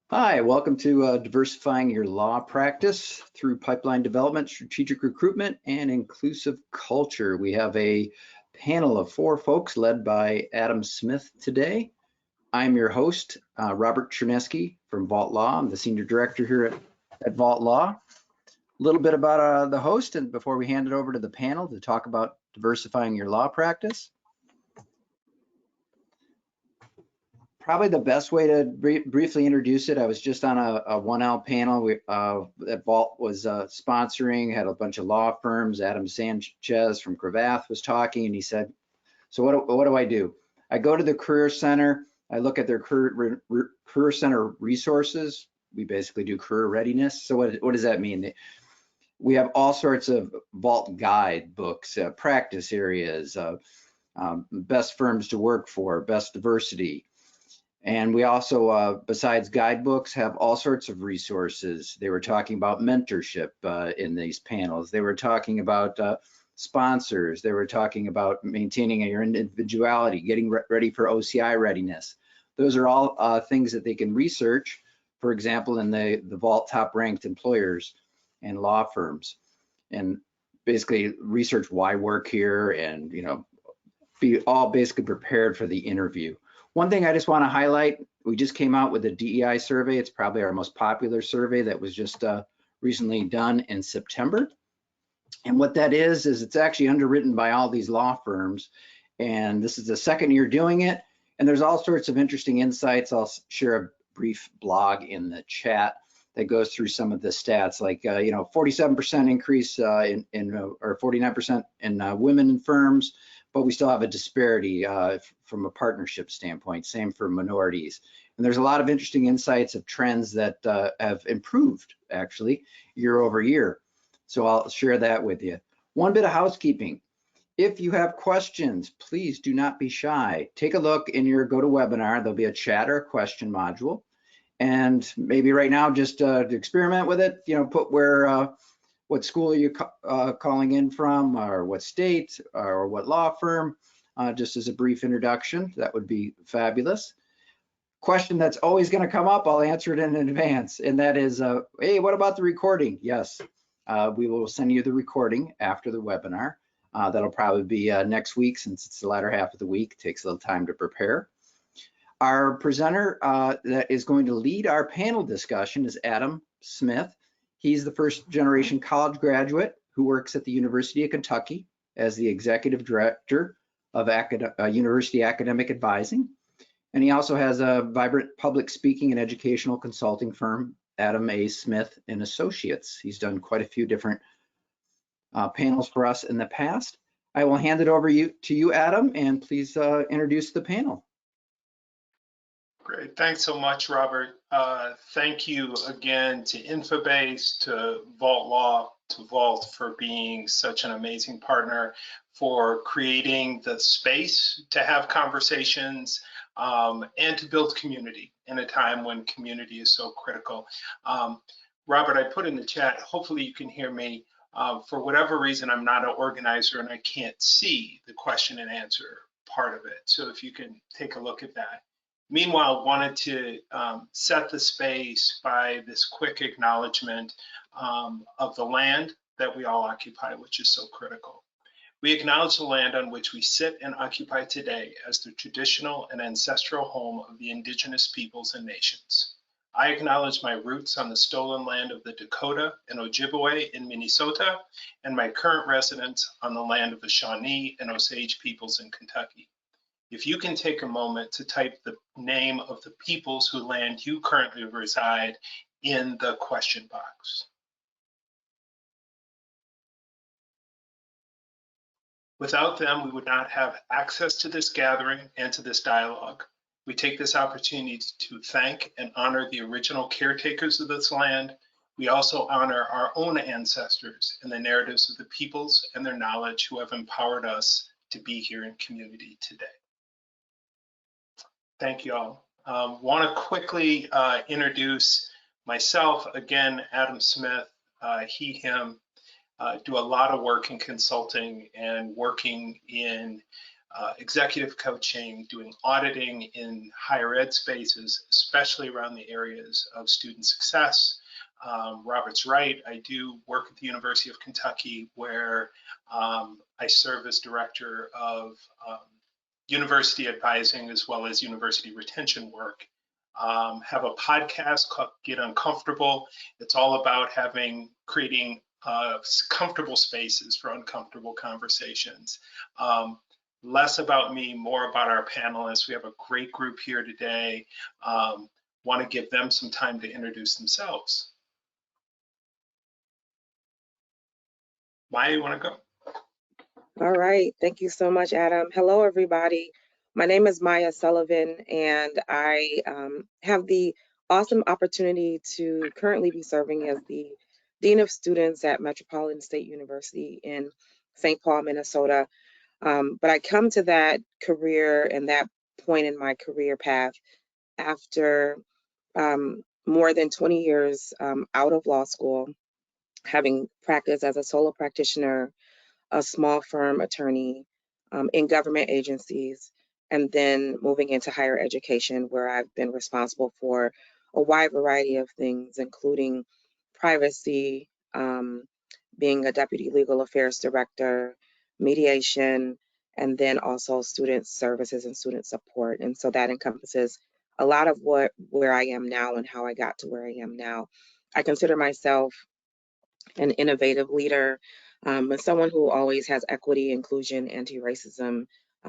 Hi, welcome to Diversifying Your Law Practice through Pipeline Development, Strategic Recruitment, and Inclusive Culture. We have a panel of 4 folks led by Adam Smith today. I'm your host, Robert Chernesky from Vault Law. I'm the Senior Director here at Vault Law. A little bit about the host and before we hand it over to the panel to talk about diversifying your law practice. Probably the best way to briefly introduce it, I was just on a 1L panel that Vault was sponsoring, had a bunch of law firms. Adam Sanchez from Cravath was talking, and he said, so what do I do? I go to the Career Center, I look at their Career Center resources. We basically do career readiness. So what does that mean? We have all sorts of Vault guide books, practice areas, best firms to work for, best diversity. And we also, besides guidebooks, have all sorts of resources. They were talking about mentorship in these panels. They were talking about sponsors. They were talking about maintaining your individuality, getting ready for OCI readiness. Those are all things that they can research, for example, in the Vault top ranked employers and law firms, and basically research why work here and, be all basically prepared for the interview. One thing I just want to highlight, we just came out with a DEI survey. It's probably our most popular survey that was just recently done in September. And what that is it's actually underwritten by all these law firms. And this is the second year doing it. And there's all sorts of interesting insights. I'll share a brief blog in the chat that goes through some of the stats, like 47% increase or 49% in women in firms, but we still have a disparity from a partnership standpoint. Same for minorities. And there's a lot of interesting insights of trends that have improved actually year over year. So I'll share that with you. One bit of housekeeping. If you have questions, please do not be shy. Take a look in your GoToWebinar. There'll be a chat or a question module. And maybe right now, just to experiment with it, put what school are you calling in from, or what state, or what law firm, just as a brief introduction. That would be fabulous. Question that's always going to come up, I'll answer it in advance, and that is, hey, what about the recording? Yes, we will send you the recording after the webinar. That'll probably be next week, since it's the latter half of the week. It takes a little time to prepare. Our presenter that is going to lead our panel discussion is Adam Smith. He's the first generation college graduate who works at the University of Kentucky as the executive director of university academic advising. And he also has a vibrant public speaking and educational consulting firm, Adam A. Smith and Associates. He's done quite a few different panels for us in the past. I will hand it over to you, Adam, and please introduce the panel. Great, thanks so much, Robert. Thank you again to Infobase, to Vault Law, to Vault for being such an amazing partner, for creating the space to have conversations and to build community in a time when community is so critical. Robert, I put in the chat, hopefully you can hear me. For whatever reason, I'm not an organizer and I can't see the question and answer part of it. So if you can take a look at that. Meanwhile, wanted to set the space by this quick acknowledgement of the land that we all occupy, which is so critical. We acknowledge the land on which we sit and occupy today as the traditional and ancestral home of the indigenous peoples and nations. I acknowledge my roots on the stolen land of the Dakota and Ojibwe in Minnesota, and my current residence on the land of the Shawnee and Osage peoples in Kentucky. If you can take a moment to type the name of the peoples whose land you currently reside in the question box. Without them, we would not have access to this gathering and to this dialogue. We take this opportunity to thank and honor the original caretakers of this land. We also honor our own ancestors and the narratives of the peoples and their knowledge who have empowered us to be here in community today. Thank you all. Want to quickly introduce myself. Again, Adam Smith, he, him, do a lot of work in consulting and working in executive coaching, doing auditing in higher ed spaces, especially around the areas of student success. Robert's right, I do work at the University of Kentucky, where I serve as director of university advising as well as university retention work. Have a podcast called Get Uncomfortable. It's all about creating comfortable spaces for uncomfortable conversations. Less about me, more about our panelists. We have a great group here today. Want to give them some time to introduce themselves. Maya, you want to go? All right. Thank you so much, Adam. Hello, everybody. My name is Maya Sullivan, and I have the awesome opportunity to currently be serving as the Dean of Students at Metropolitan State University in St. Paul, Minnesota. But I come to that career and that point in my career path after more than 20 years out of law school, having practiced as a solo practitioner, a small firm attorney, in government agencies, and then moving into higher education, where I've been responsible for a wide variety of things, including privacy, being a deputy legal affairs director, mediation, and then also student services and student support. And so that encompasses a lot of where I am now and how I got to where I am now. I consider myself an innovative leader, and someone who always has equity, inclusion, anti-racism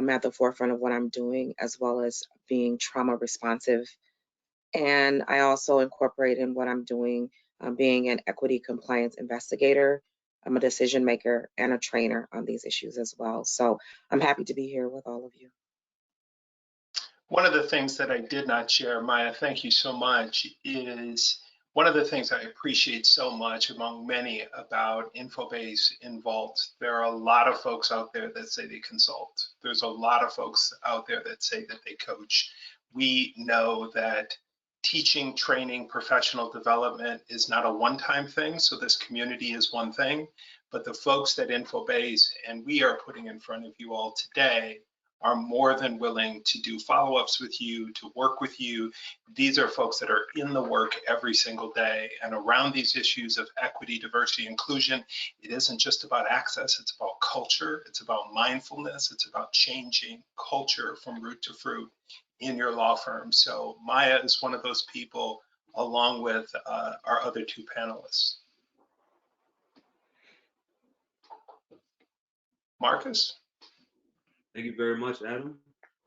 at the forefront of what I'm doing, as well as being trauma responsive. And I also incorporate in what I'm doing being an equity compliance investigator. I'm a decision maker and a trainer on these issues as well. So I'm happy to be here with all of you. One of the things that I did not share, Maya, thank you so much, is one of the things I appreciate so much among many about InfoBase in Vault. There are a lot of folks out there that say they consult. There's a lot of folks out there that say that they coach. We know that teaching, training, professional development is not a one-time thing. So this community is one thing, but the folks that InfoBase and we are putting in front of you all today are more than willing to do follow-ups with you, to work with you. These are folks that are in the work every single day and around these issues of equity, diversity, inclusion. It isn't just about access, it's about culture, it's about mindfulness, it's about changing culture from root to fruit in your law firm. So Maya is one of those people, along with our other two panelists. Marcus? Thank you very much, Adam.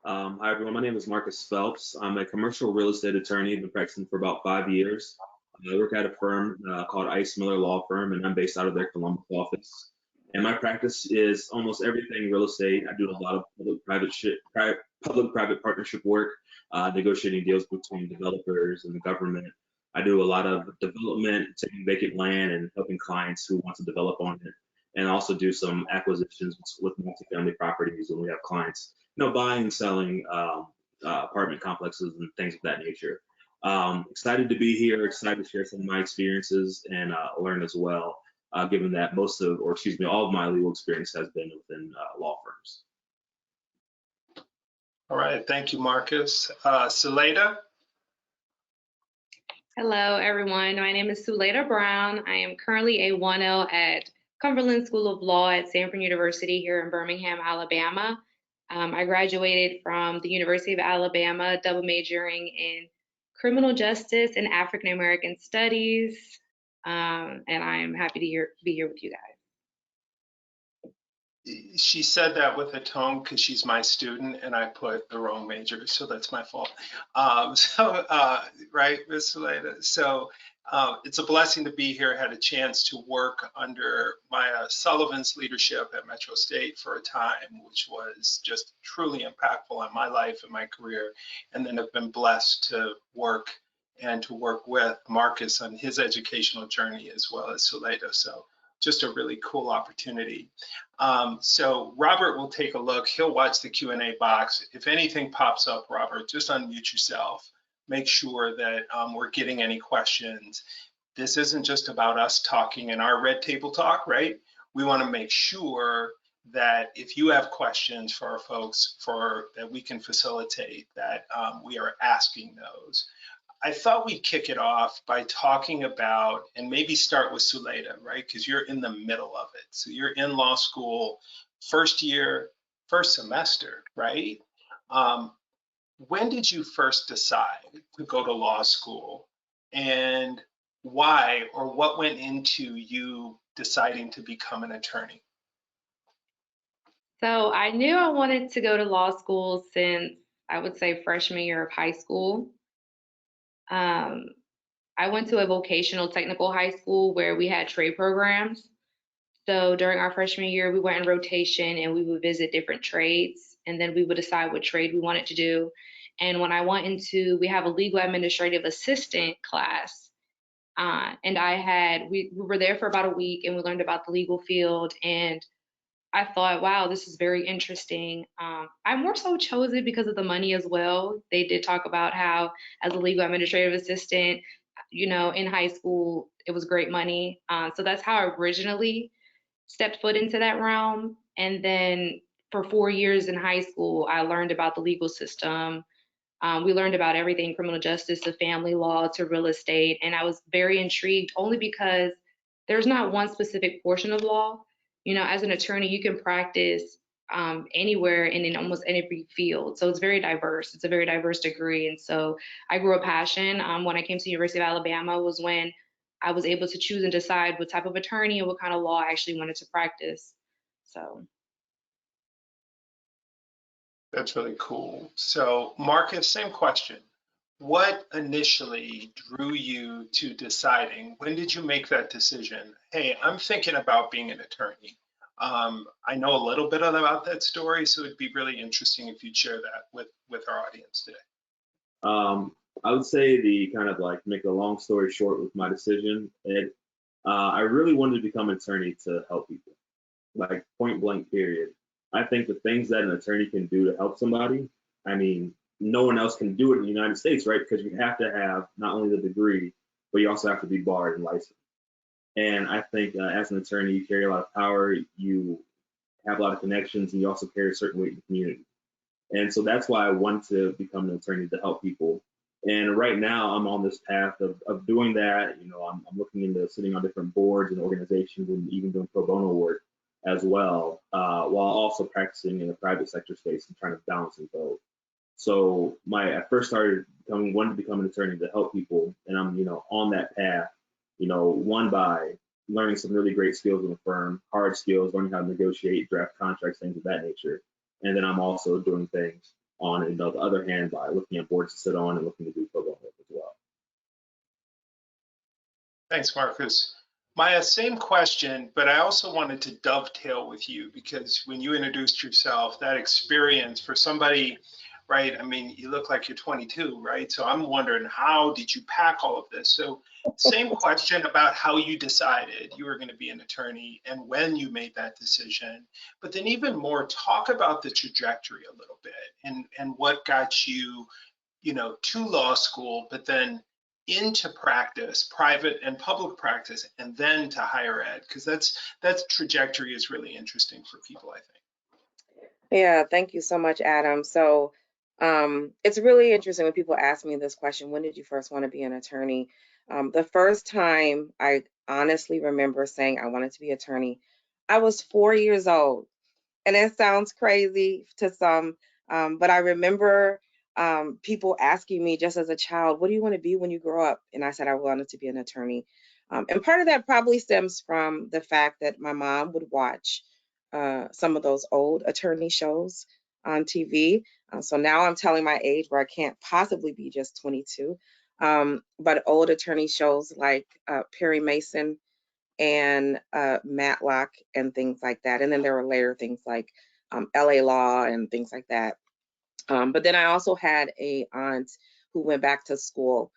Hi, everyone. My name is Marcus Phelps. I'm a commercial real estate attorney. I've been practicing for about 5 years. I work at a firm called Ice Miller Law Firm, and I'm based out of their Columbus office. And my practice is almost everything real estate. I do a lot of public-private partnership work, negotiating deals between developers and the government. I do a lot of development, taking vacant land and helping clients who want to develop on it, and also do some acquisitions with multifamily properties when we have clients, buying and selling apartment complexes and things of that nature. Excited to be here, excited to share some of my experiences and learn as well, given that all of my legal experience has been within law firms. All right, thank you, Marcus. Saleda? Hello, everyone. My name is Suleda Brown. I am currently a 1L at Cumberland School of Law at Stanford University here in Birmingham, Alabama. I graduated from the University of Alabama, double majoring in criminal justice and African American studies. And I am happy to be here with you guys. She said that with a tone because she's my student and I put the wrong major, so that's my fault. Right, Ms. Saleda? So it's a blessing to be here. I had a chance to work under Maya Sullivan's leadership at Metro State for a time, which was just truly impactful on my life and my career. And then have been blessed to work with Marcus on his educational journey as well as Saleda. So just a really cool opportunity. So Robert will take a look. He'll watch the Q&A box. If anything pops up, Robert, just unmute yourself. Make sure that we're getting any questions. This isn't just about us talking in our red table talk, right? We want to make sure that if you have questions for our folks that we can facilitate, that we are asking those. I thought we'd kick it off by talking about, and maybe start with Suleda, right? Because you're in the middle of it. So you're in law school, first year, first semester, right? When did you first decide to go to law school, and why, or what went into you deciding to become an attorney? So I knew I wanted to go to law school since I would say freshman year of high school. Um, I went to a vocational technical high school where we had trade programs. So during our freshman year, we went in rotation and we would visit different trades, and then we would decide what trade we wanted to do. And when I went into, we have a legal administrative assistant class. And we were there for about a week and we learned about the legal field. And I thought, wow, this is very interesting. I more so chose it because of the money as well. They did talk about how, as a legal administrative assistant, in high school, it was great money. So that's how I originally stepped foot into that realm. And then for 4 years in high school, I learned about the legal system. We learned about everything criminal justice to family law to real estate. And I was very intrigued only because there's not one specific portion of law. As an attorney, you can practice anywhere and in almost every field. So it's very diverse. It's a very diverse degree. And so I grew a passion when I came to the University of Alabama was when I was able to choose and decide what type of attorney and what kind of law I actually wanted to practice. So. That's really cool. So Marcus, same question. What initially drew you to deciding? When did you make that decision? Hey, I'm thinking about being an attorney. I know a little bit about that story, so it'd be really interesting if you'd share that with our audience today. I would say the kind of like make a long story short with my decision, I really wanted to become an attorney to help people, like point blank period. I think the things that an attorney can do to help somebody, I mean, no one else can do it in the United States, right? Because you have to have not only the degree, but you also have to be barred and licensed. And I think as an attorney, you carry a lot of power, you have a lot of connections, and you also carry a certain weight in the community. And so that's why I wanted to become an attorney to help people. And right now I'm on this path of doing that. I'm looking into sitting on different boards and organizations and even doing pro bono work as well, while also practicing in the private sector space and trying to balance them both. So I first started wanted to become an attorney to help people, and I'm on that path. One by learning some really great skills in the firm, hard skills, learning how to negotiate, draft contracts, things of that nature. And then I'm also doing things on the other hand by looking at boards to sit on and looking to do pro bono work as well. Thanks, Marcus. Maya, same question, but I also wanted to dovetail with you because when you introduced yourself, that experience for somebody, right? I mean, you look like you're 22, right? So I'm wondering, how did you pack all of this? So same question about how you decided you were going to be an attorney and when you made that decision, but then even more, talk about the trajectory a little bit and what got you, to law school, but then into practice, private and public practice, and then to higher ed, because that trajectory is really interesting for people, I think. Yeah, thank you so much, Adam. So it's really interesting when people ask me this question, when did you first want to be an attorney? The first time I honestly remember saying I wanted to be an attorney, I was 4 years old. And it sounds crazy to some, but I remember people asking me just as a child, what do you want to be when you grow up? And I said I wanted to be an attorney. And part of that probably stems from the fact that my mom would watch some of those old attorney shows on TV. So now I'm telling my age where I can't possibly be just 22. But old attorney shows like Perry Mason and Matlock and things like that. And then there were later things like LA Law and things like that. But then I also had a aunt who went back to school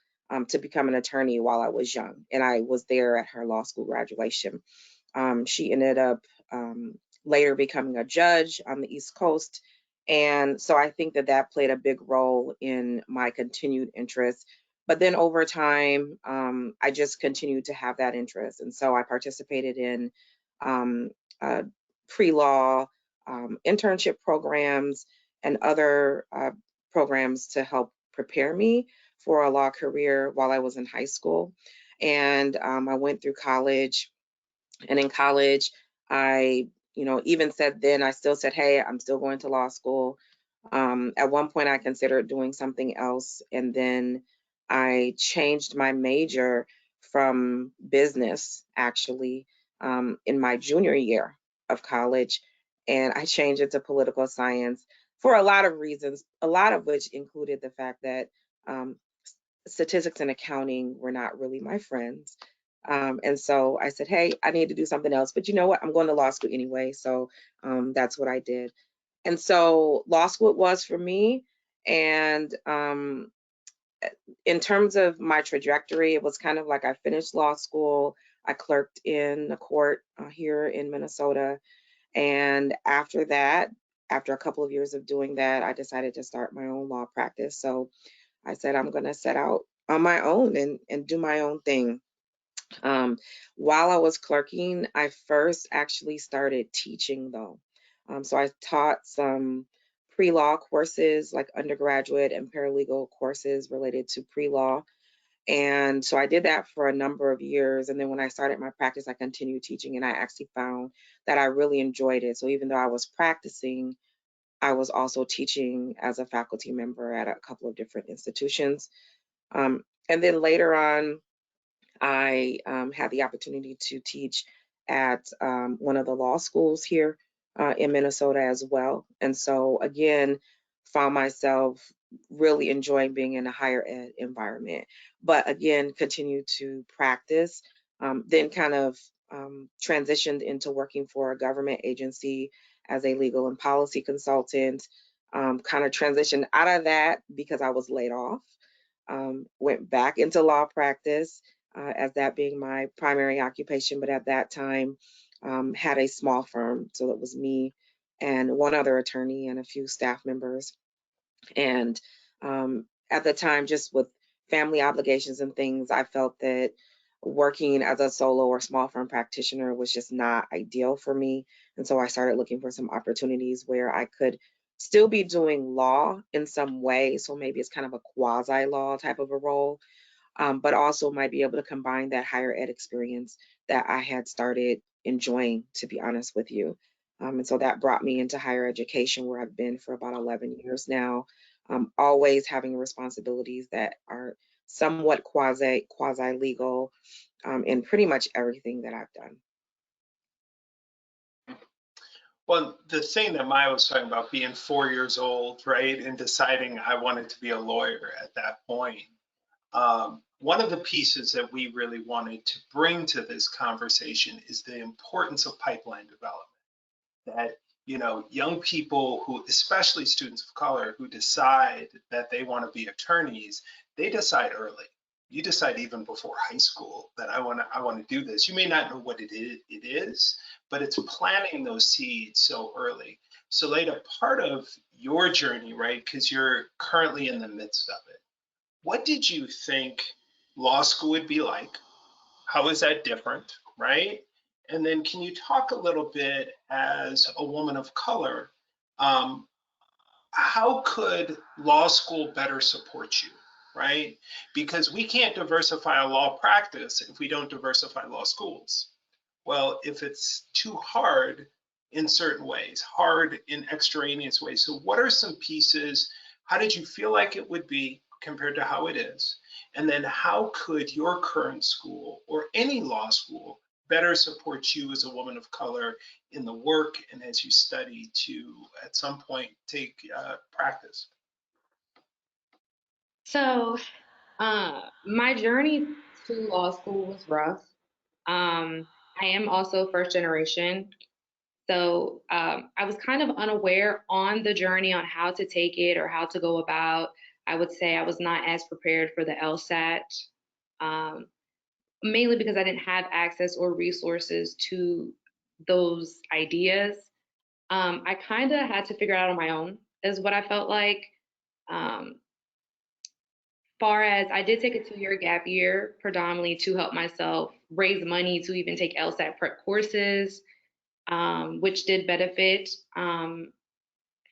to become an attorney while I was young. And I was there at her law school graduation. She ended up later becoming a judge on the East Coast. And so I think that played a big role in my continued interest. But then over time, I just continued to have that interest. And so I participated in pre-law internship programs and other programs to help prepare me for a law career while I was in high school. And I went through college, and in college, I, even said then, I still said, hey, I'm still going to law school. At one point, I considered doing something else, and then I changed my major from business, actually, in my junior year of college, and I changed it to political science for a lot of reasons, a lot of which included the fact that um, statistics and accounting were not really my friends. And so I said, hey, I need to do something else. But you know what? I'm going to law school anyway. So that's what I did. And so law school it was for me. And in terms of my trajectory, it was kind of like I finished law school. I clerked in the court here in Minnesota. And after that, after a couple of years of doing that, I decided to start my own law practice. So I said, I'm going to set out on my own and do my own thing. While I was clerking, I first actually started teaching though. So I taught some pre-law courses, like undergraduate and paralegal courses related to pre-law. And so I did that for a number of years. And then when I started my practice, I continued teaching, and I actually found that I really enjoyed it. So even though I was practicing, I was also teaching as a faculty member at a couple of different institutions. And then later on, I had the opportunity to teach at one of the law schools here in Minnesota as well. And so, again, found myself really enjoying being in a higher ed environment. But again, continued to practice, then kind of transitioned into working for a government agency as a legal and policy consultant. Kind of transitioned out of that because I was laid off. Went back into law practice as that being my primary occupation, but at that time had a small firm. So it was me and one other attorney and a few staff members. And at the time, just with family obligations and things, I felt that working as a solo or small firm practitioner was just not ideal for me. And so I started looking for some opportunities where I could still be doing law in some way. So maybe it's kind of a quasi law type of a role, but also might be able to combine that higher ed experience that I had started enjoying, to be honest with you. And so that brought me into higher education, where I've been for about 11 years now, always having responsibilities that are somewhat quasi legal in pretty much everything that I've done. Well, the thing that Maya was talking about, being 4 years old, right, and deciding I wanted to be a lawyer at that point. One of the pieces that we really wanted to bring to this conversation is the importance of pipeline development. That, young people who, especially students of color, who decide that they want to be attorneys, they decide early. You decide even before high school that I want to do this. You may not know what it is, but it's planting those seeds so early. So Leda, part of your journey, right, because you're currently in the midst of it, what did you think law school would be like? How is that different, right? And then can you talk a little bit as a woman of color, um, how could law school better support you, right? Because we can't diversify a law practice if we don't diversify law schools. Well, if it's too hard in certain ways, hard in extraneous ways. So what are some pieces? How did you feel like it would be compared to how it is? And then how could your current school or any law school better support you as a woman of color in the work and as you study to at some point take practice? So, my journey to law school was rough. I am also first generation. So I was kind of unaware on the journey on how to take it or how to go about. I would say I was not as prepared for the LSAT, um, mainly because I didn't have access or resources to those ideas. I kind of had to figure it out on my own, is what I felt like. Um, Far as I did take a 2-year gap year, predominantly to help myself raise money to even take LSAT prep courses. which did benefit. As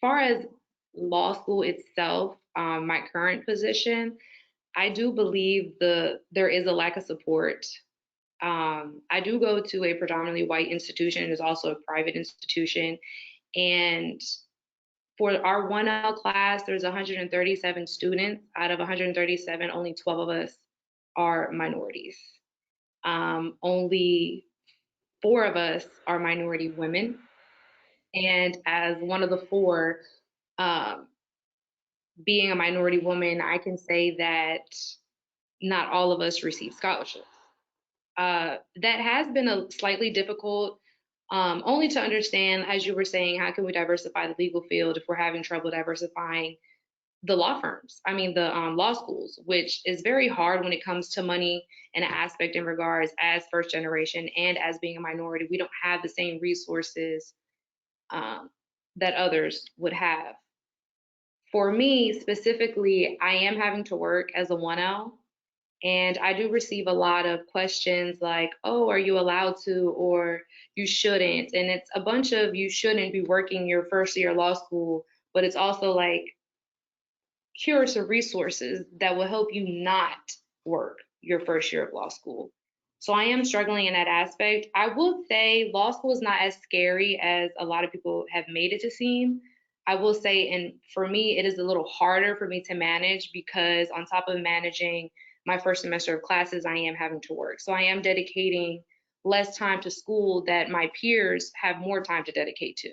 far as law school itself, my current position, I do believe there is a lack of support. I do go to a predominantly white institution. It's also a private institution. And for our 1L class, there's 137 students. Out of 137, only 12 of us are minorities. Only 4 of us are minority women. And as one of the 4, um, being a minority woman, I can say that not all of us receive scholarships. That has been a slightly difficult, only to understand, as you were saying, how can we diversify the legal field if we're having trouble diversifying the law firms? I mean, the law schools, which is very hard when it comes to money and an aspect in regards as first generation and as being a minority. We don't have the same resources that others would have. For me specifically, I am having to work as a 1L. And I do receive a lot of questions like, oh, are you allowed to, or you shouldn't? And it's a bunch of you shouldn't be working your first year of law school, but it's also like, here are some resources that will help you not work your first year of law school. So I am struggling in that aspect. I will say law school is not as scary as a lot of people have made it to seem. I will say, and for me, it is a little harder for me to manage because on top of managing my first semester of classes, I am having to work. So I am dedicating less time to school that my peers have more time to dedicate to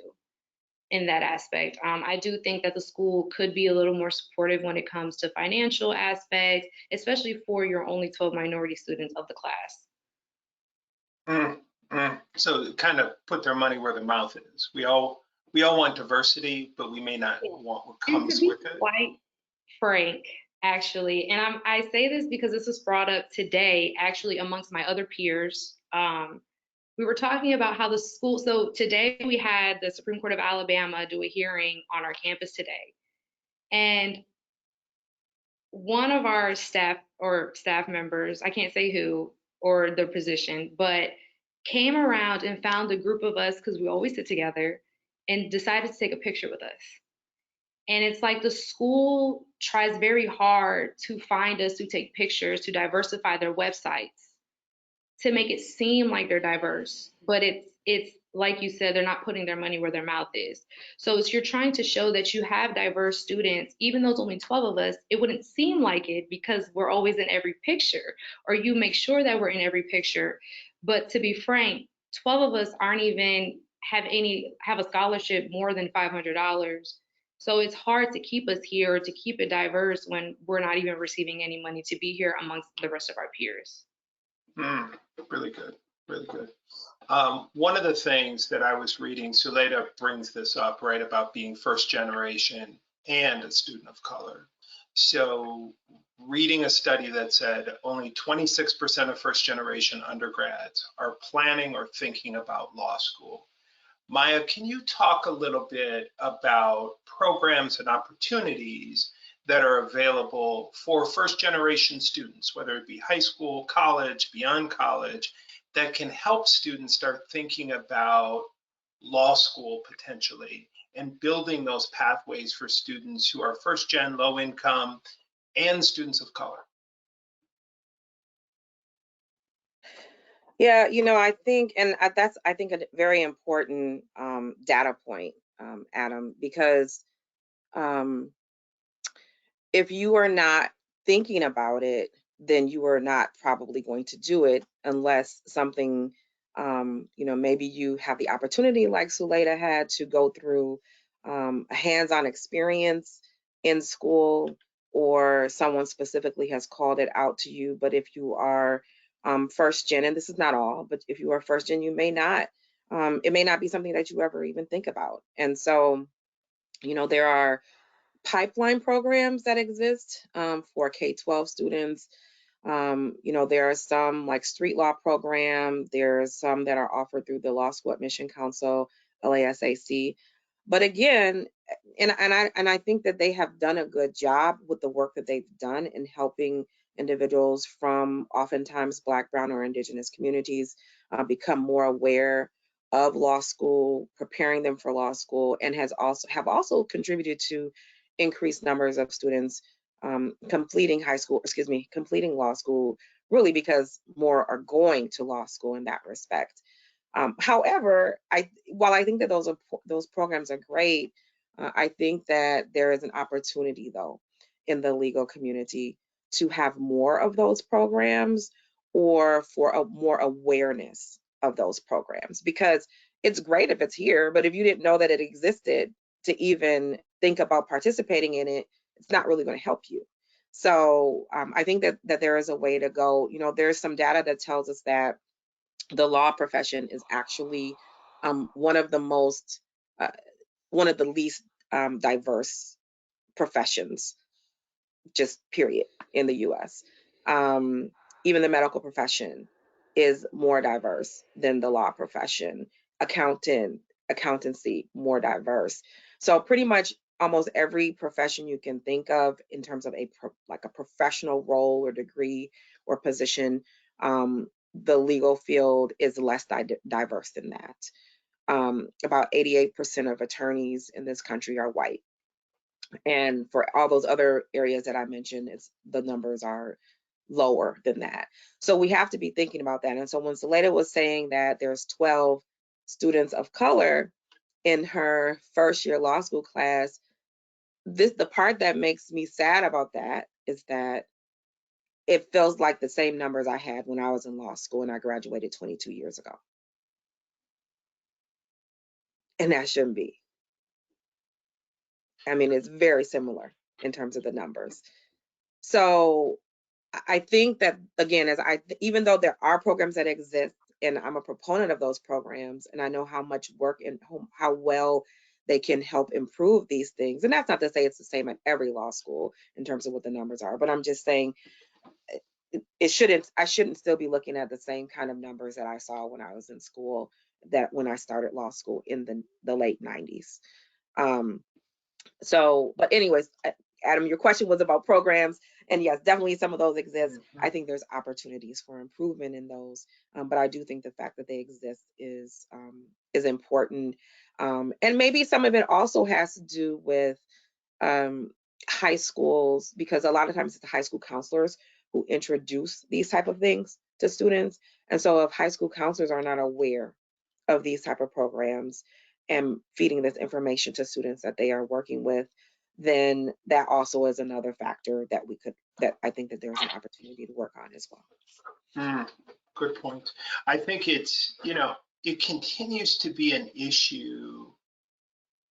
in that aspect. I do think that the school could be a little more supportive when it comes to financial aspects, especially for your only 12 minority students of the class. So kind of put their money where their mouth is. We all want diversity, but we may not want what comes with it. Quite frank, actually, and I say this because this was brought up today, actually, amongst my other peers. We were talking about how the school, so today we had the Supreme Court of Alabama do a hearing on our campus today. And one of our staff members, I can't say who or the position, but came around and found a group of us, because we always sit together, and decided to take a picture with us. And it's like the school tries very hard to find us, to take pictures, to diversify their websites, to make it seem like they're diverse, but it's like you said, they're not putting their money where their mouth is. So it's, you're trying to show that you have diverse students, even though it's only 12 of us. It wouldn't seem like it because we're always in every picture, or you make sure that we're in every picture. But to be frank, 12 of us aren't even have a scholarship more than $500. So it's hard to keep us here or to keep it diverse when we're not even receiving any money to be here amongst the rest of our peers. Really good, really good. One of the things that I was reading, Suleda brings this up, right, about being first generation and a student of color. So reading a study that said only 26% of first generation undergrads are planning or thinking about law school. Maya, can you talk a little bit about programs and opportunities that are available for first generation students, whether it be high school, college, beyond college, that can help students start thinking about law school potentially and building those pathways for students who are first gen, low income, and students of color? Yeah, I think, and that's, I think, a very important data point, Adam, because if you are not thinking about it, then you are not probably going to do it unless something, maybe you have the opportunity, like Suleda had, to go through a hands-on experience in school, or someone specifically has called it out to you. But if you are first gen, and this is not all, but if you are first gen, you may not, it may not be something that you ever even think about. And so, there are pipeline programs that exist for K-12 students. There are some like street law program. There's some that are offered through the Law School Admission Council, LASAC. But again, and I think that they have done a good job with the work that they've done in helping individuals from oftentimes Black, Brown, or Indigenous communities become more aware of law school, preparing them for law school, and have also contributed to increased numbers of students completing law school, really because more are going to law school in that respect. However, while I think that those programs are great, I think that there is an opportunity, though, in the legal community to have more of those programs, or for more awareness of those programs, because it's great if it's here, but if you didn't know that it existed to even think about participating in it, it's not really going to help you. So I think that there is a way to go. There's some data that tells us that the law profession is actually one of the least diverse professions, just period, in the US. Even the medical profession is more diverse than the law profession. Accountancy, more diverse. So pretty much almost every profession you can think of in terms of like a professional role or degree or position, the legal field is less diverse than that. About 88% of attorneys in this country are white. And for all those other areas that I mentioned, the numbers are lower than that. So we have to be thinking about that. And so when Saleda was saying that there's 12 students of color in her first year law school class, the part that makes me sad about that is that it feels like the same numbers I had when I was in law school and I graduated 22 years ago. And that shouldn't be. I mean, it's very similar in terms of the numbers. So I think that, again, even though there are programs that exist, and I'm a proponent of those programs, and I know how much work and how well they can help improve these things. And that's not to say it's the same at every law school in terms of what the numbers are, but I'm just saying I shouldn't still be looking at the same kind of numbers that I saw when I was in school, that when I started law school in the late 90s. But anyways, Adam, your question was about programs, and yes, definitely some of those exist. I think there's opportunities for improvement in those, but I do think the fact that they exist is important, and maybe some of it also has to do with high schools, because a lot of times it's the high school counselors who introduce these type of things to students, and so if high school counselors are not aware of these type of programs and feeding this information to students that they are working with, then that also is another factor that I think that there's an opportunity to work on as well. Good point. I think it continues to be an issue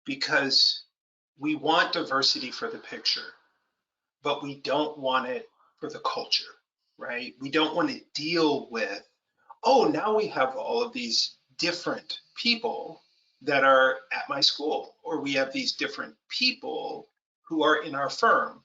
because we want diversity for the picture, but we don't want it for the culture, right? We don't want to deal with, oh, now we have all of these different people that are at my school, or we have these different people who are in our firm.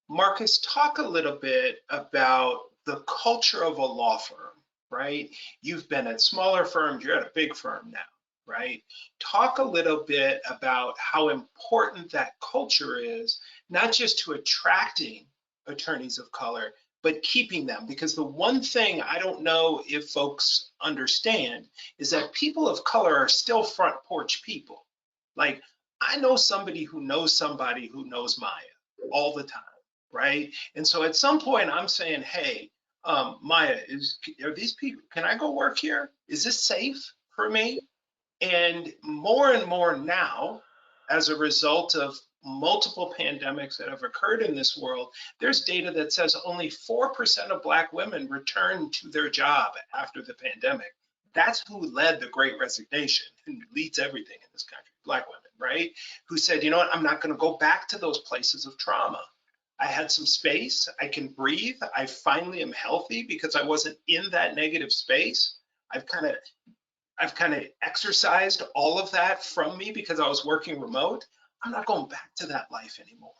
Marcus, talk a little bit about the culture of a law firm, right? You've been at smaller firms, you're at a big firm now, right? Talk a little bit about how important that culture is, not just to attracting attorneys of color, but keeping them. Because the one thing I don't know if folks understand is that people of color are still front porch people. Like, I know somebody who knows somebody who knows Maya all the time, right? And so at some point I'm saying, hey, Maya, are these people, can I go work here? Is this safe for me? And more now, as a result of multiple pandemics that have occurred in this world, there's data that says only 4% of Black women return to their job after the pandemic. That's who led the Great Resignation and leads everything in this country, Black women, right? Who said, you know what, I'm not going to go back to those places of trauma. I had some space, I can breathe, I finally am healthy because I wasn't in that negative space. I've kind of exercised all of that from me because I was working remote. I'm not going back to that life anymore.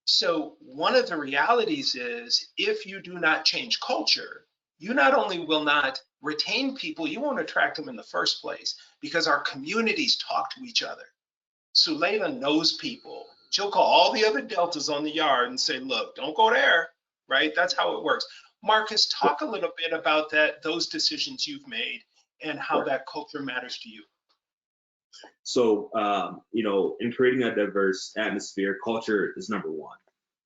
So one of the realities is, if you do not change culture, you not only will not retain people, you won't attract them in the first place, because our communities talk to each other. Suleila knows people. She'll call all the other deltas on the yard and say, look, don't go there, right? That's how it works. Marcus, talk a little bit about those decisions you've made and how that culture matters to you. So, in creating a diverse atmosphere, culture is number one.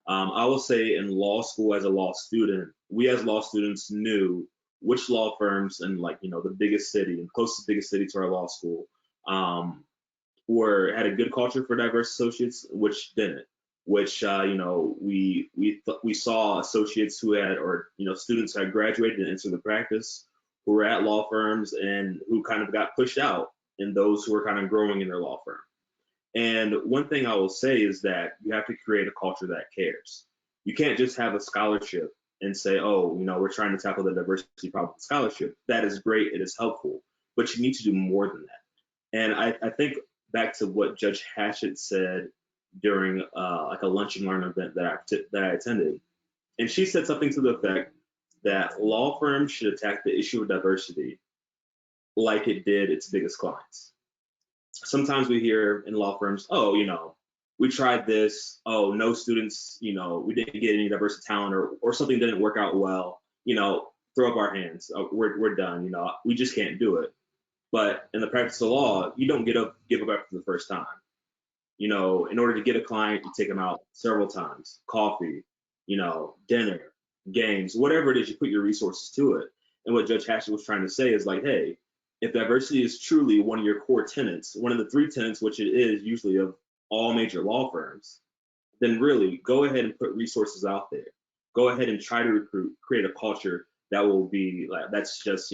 I will say in law school, as a law student, we as law students knew which law firms and the biggest city and closest biggest city to our law school had a good culture for diverse associates, which didn't. Which we saw associates who had, or students who had graduated and entered the practice, who were at law firms and who kind of got pushed out, and those who were kind of growing in their law firm. And one thing I will say is that you have to create a culture that cares. You can't just have a scholarship and say, oh, we're trying to tackle the diversity problem with scholarship. That is great. It is helpful. But you need to do more than that. And I think back to what Judge Hatchett said during like a lunch and learn event that I attended. And she said something to the effect that law firms should attack the issue of diversity like it did its biggest clients. Sometimes we hear in law firms, oh, we tried this, oh, no students, we didn't get any diverse talent, or something didn't work out well, throw up our hands, we're done, we just can't do it. But in the practice of law, you don't give up after the first time. In order to get a client, you take them out several times, coffee, dinner, games, whatever it is, you put your resources to it. And what Judge Hatchett was trying to say is like, hey, if diversity is truly one of your core tenets, one of the 3 tenets, which it is usually of all major law firms, then really go ahead and put resources out there. Go ahead and try to create a culture that will be that's just,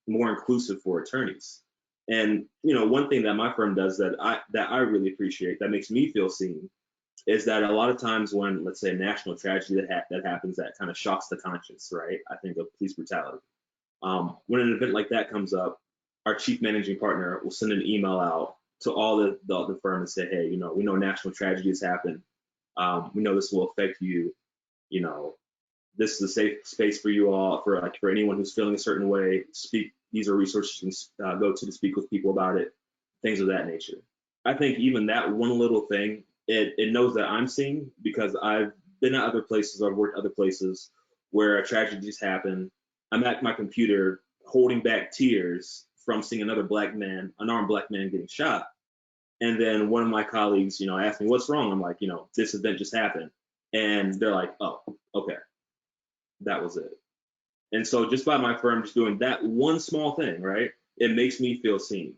more inclusive for attorneys. And, one thing that my firm does that I really appreciate, that makes me feel seen, is that a lot of times when, let's say, a national tragedy that happens that kind of shocks the conscience, right? I think of police brutality. When an event like that comes up, our chief managing partner will send an email out to all the firm and say, hey, we know national tragedy has happened. We know this will affect you. This is a safe space for you all, for anyone who's feeling a certain way. Speak. These are resources you can go to speak with people about it, things of that nature. I think even that one little thing, it knows that I'm seeing, because I've been at other places, I've worked other places where a tragedy just happened. I'm at my computer holding back tears from seeing another unarmed black man getting shot. And then one of my colleagues, asked me, what's wrong? I'm like, this event just happened. And they're like, oh, okay. That was it. And so just by my firm just doing that one small thing, right, it makes me feel seen.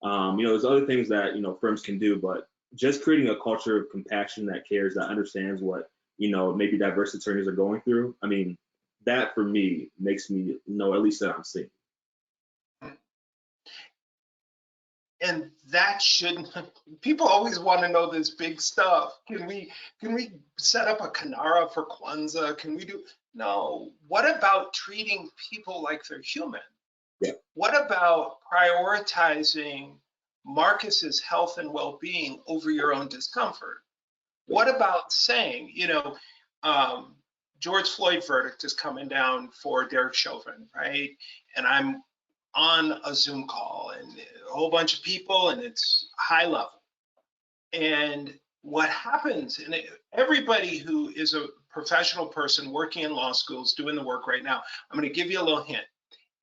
There's other things that, firms can do, but just creating a culture of compassion that cares, that understands what, maybe diverse attorneys are going through. I mean, that for me makes me know at least that I'm seen. And that shouldn't, people always want to know this big stuff. Can we set up a Kanara for Kwanzaa? Can we do, no. What about treating people like they're human? Yeah. What about prioritizing Marcus's health and well-being over your own discomfort? What about saying, George Floyd verdict is coming down for Derek Chauvin, right? And I'm on a Zoom call and a whole bunch of people, and it's high level. And what happens, and everybody who is a professional person working in law schools doing the work right now, I'm going to give you a little hint.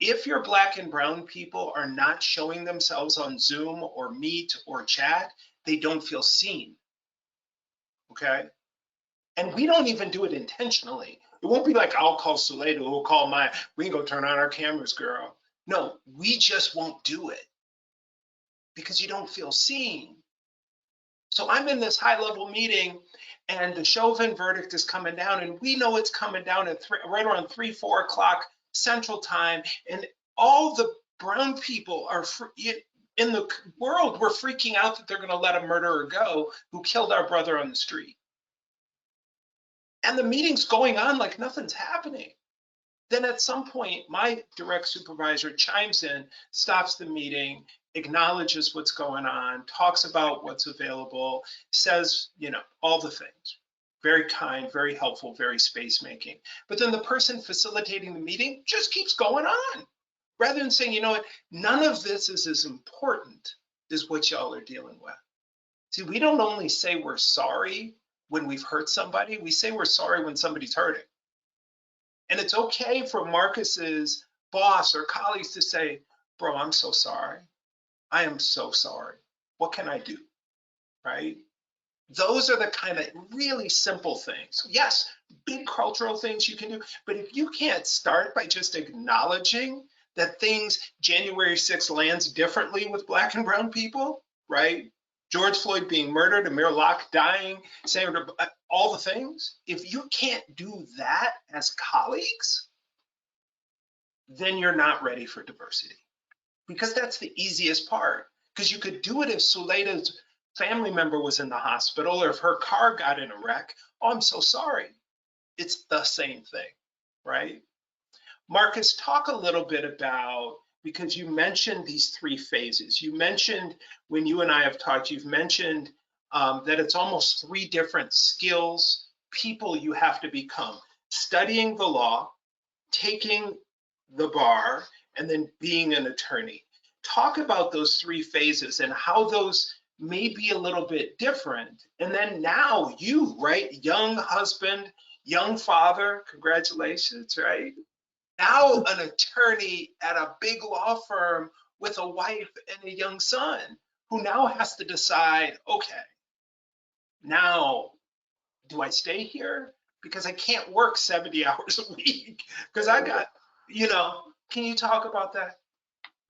If your black and brown people are not showing themselves on Zoom or Meet or chat, they don't feel seen. Okay? And we don't even do it intentionally. It won't be like, I'll call Suleida, we'll call we can go turn on our cameras, girl. No, we just won't do it because you don't feel seen. So I'm in this high level meeting and the Chauvin verdict is coming down, and we know it's coming down at right around 3, 4 o'clock Central Time. And all the brown people are in the world, we're freaking out that they're going to let a murderer go who killed our brother on the street. And the meeting's going on like nothing's happening. Then at some point, my direct supervisor chimes in, stops the meeting, acknowledges what's going on, talks about what's available, says, all the things. Very kind, very helpful, very space making. But then the person facilitating the meeting just keeps going on, rather than saying, what, none of this is as important as what y'all are dealing with. See, we don't only say we're sorry when we've hurt somebody, we say we're sorry when somebody's hurting. And it's okay for Marcus's boss or colleagues to say, bro, I'm so sorry. I am so sorry. What can I do? Right? Those are the kind of really simple things. Yes, big cultural things you can do, but if you can't start by just acknowledging that things, January 6th lands differently with Black and brown people, right? George Floyd being murdered, Amir Locke dying, Senator, all the things. If you can't do that as colleagues, then you're not ready for diversity, because that's the easiest part. Because you could do it if Suleida's family member was in the hospital or if her car got in a wreck. Oh, I'm so sorry. It's the same thing, right? Marcus, talk a little bit about, because you mentioned these three phases. You mentioned, when you and I have talked, you've mentioned that it's almost three different skills, people you have to become: studying the law, taking the bar, and then being an attorney. Talk about those three phases and how those may be a little bit different. And then now you, right, young husband, young father, congratulations, right? Now an attorney at a big law firm with a wife and a young son, who now has to decide, okay, now do I stay here? Because I can't work 70 hours a week because I got, can you talk about that?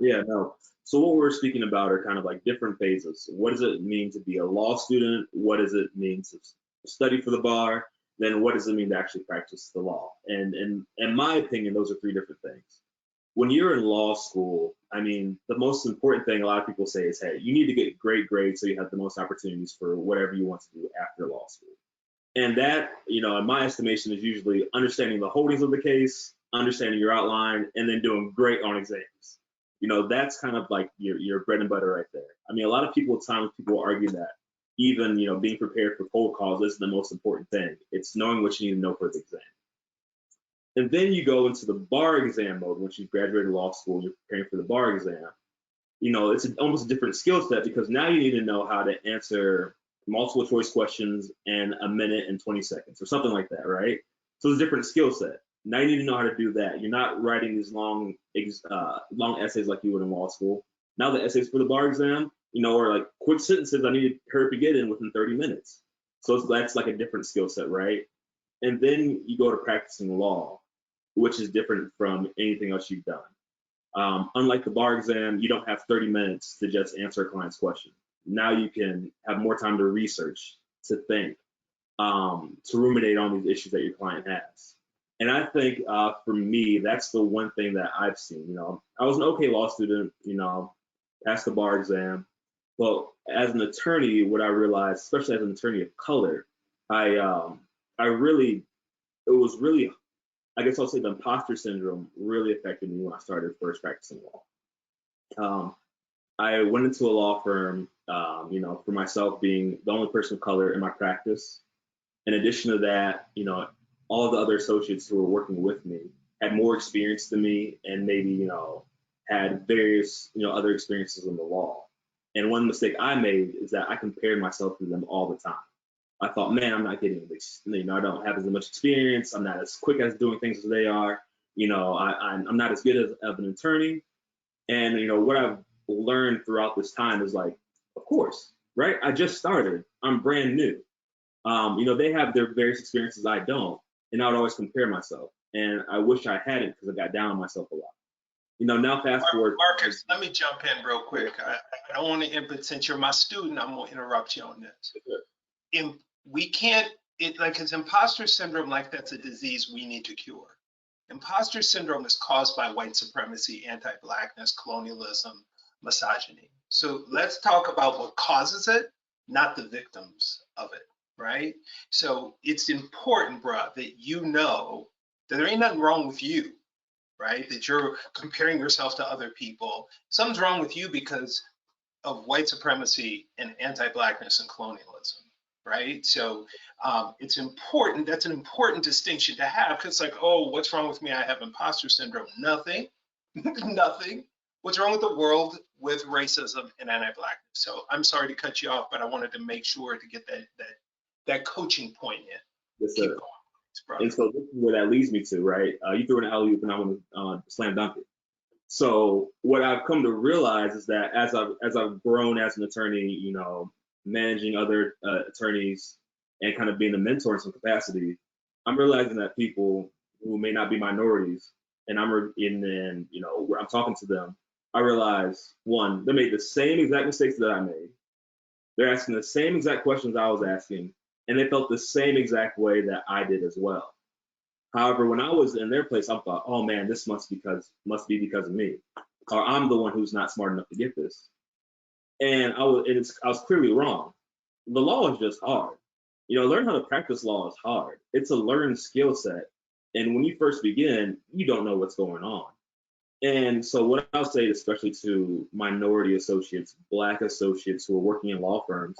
Yeah, no. So what we're speaking about are kind of like different phases. What does it mean to be a law student? What does it mean to study for the bar? Then what does it mean to actually practice the law? And in my opinion, those are three different things. When you're in law school, I mean, the most important thing a lot of people say is, hey, you need to get great grades so you have the most opportunities for whatever you want to do after law school. And that, in my estimation, is usually understanding the holdings of the case, understanding your outline, and then doing great on exams. That's kind of like your bread and butter right there. I mean, a lot of people at times people argue that even, being prepared for cold calls isn't the most important thing. It's knowing what you need to know for the exam. And then you go into the bar exam mode. Once you've graduated law school, you're preparing for the bar exam. It's almost a different skill set, because now you need to know how to answer multiple choice questions in a minute and 20 seconds or something like that, right? So it's a different skill set. Now you need to know how to do that. You're not writing these long essays like you would in law school. Now the essays for the bar exam, are like quick sentences I need to hurry to get in within 30 minutes. So that's like a different skill set, right? And then you go to practicing law, which is different from anything else you've done. Unlike the bar exam, you don't have 30 minutes to just answer a client's question. Now you can have more time to research, to think, to ruminate on these issues that your client has. And I think for me, that's the one thing that I've seen. I was an okay law student, passed the bar exam. But as an attorney, what I realized, especially as an attorney of color, it was really, I guess I'll say the imposter syndrome really affected me when I started first practicing law. I went into a law firm, for myself being the only person of color in my practice. In addition to that, all the other associates who were working with me had more experience than me, and maybe, had various, other experiences in the law. And one mistake I made is that I compared myself to them all the time. I thought, man, I'm not getting this, I don't have as much experience. I'm not as quick as doing things as they are. I'm not as good as of an attorney. And, what I've learned throughout this time is like, of course, right? I just started. I'm brand new. They have their various experiences I don't, and I would always compare myself. And I wish I hadn't, because I got down on myself a lot. Now fast forward. Marcus, let me jump in real quick. I don't want to, but since you're my student, I'm going to interrupt you on this. We can't, because imposter syndrome, like that's a disease we need to cure. Imposter syndrome is caused by white supremacy, anti-Blackness, colonialism, misogyny. So let's talk about what causes it, not the victims of it, right? So it's important, bro, that you know that there ain't nothing wrong with you, right? That you're comparing yourself to other people. Something's wrong with you because of white supremacy and anti-Blackness and colonialism, right? So it's important. That's an important distinction to have, because like, oh, what's wrong with me? I have imposter syndrome. Nothing, nothing. What's wrong with the world with racism and anti-Blackness? So I'm sorry to cut you off, but I wanted to make sure to get that coaching point in. Yes, Keep sir. going, And so this is where that leads me to, right? You threw an alley-oop and I want to slam dunk it. So what I've come to realize is that as I've grown as an attorney, you know, managing other attorneys and kind of being a mentor in some capacity, I'm realizing that people who may not be minorities, and you know, where I'm talking to them, I realize one, they made the same exact mistakes that I made. They're asking the same exact questions I was asking, and they felt the same exact way that I did as well. However, when I was in their place, I thought, oh man, this must be because of me, or I'm the one who's not smart enough to get this. And I was clearly wrong. The law is just hard. You know, learn how to practice law is hard. It's a learned skill set, and when you first begin, you don't know what's going on. And so, what I'll say, especially to minority associates, Black associates who are working in law firms,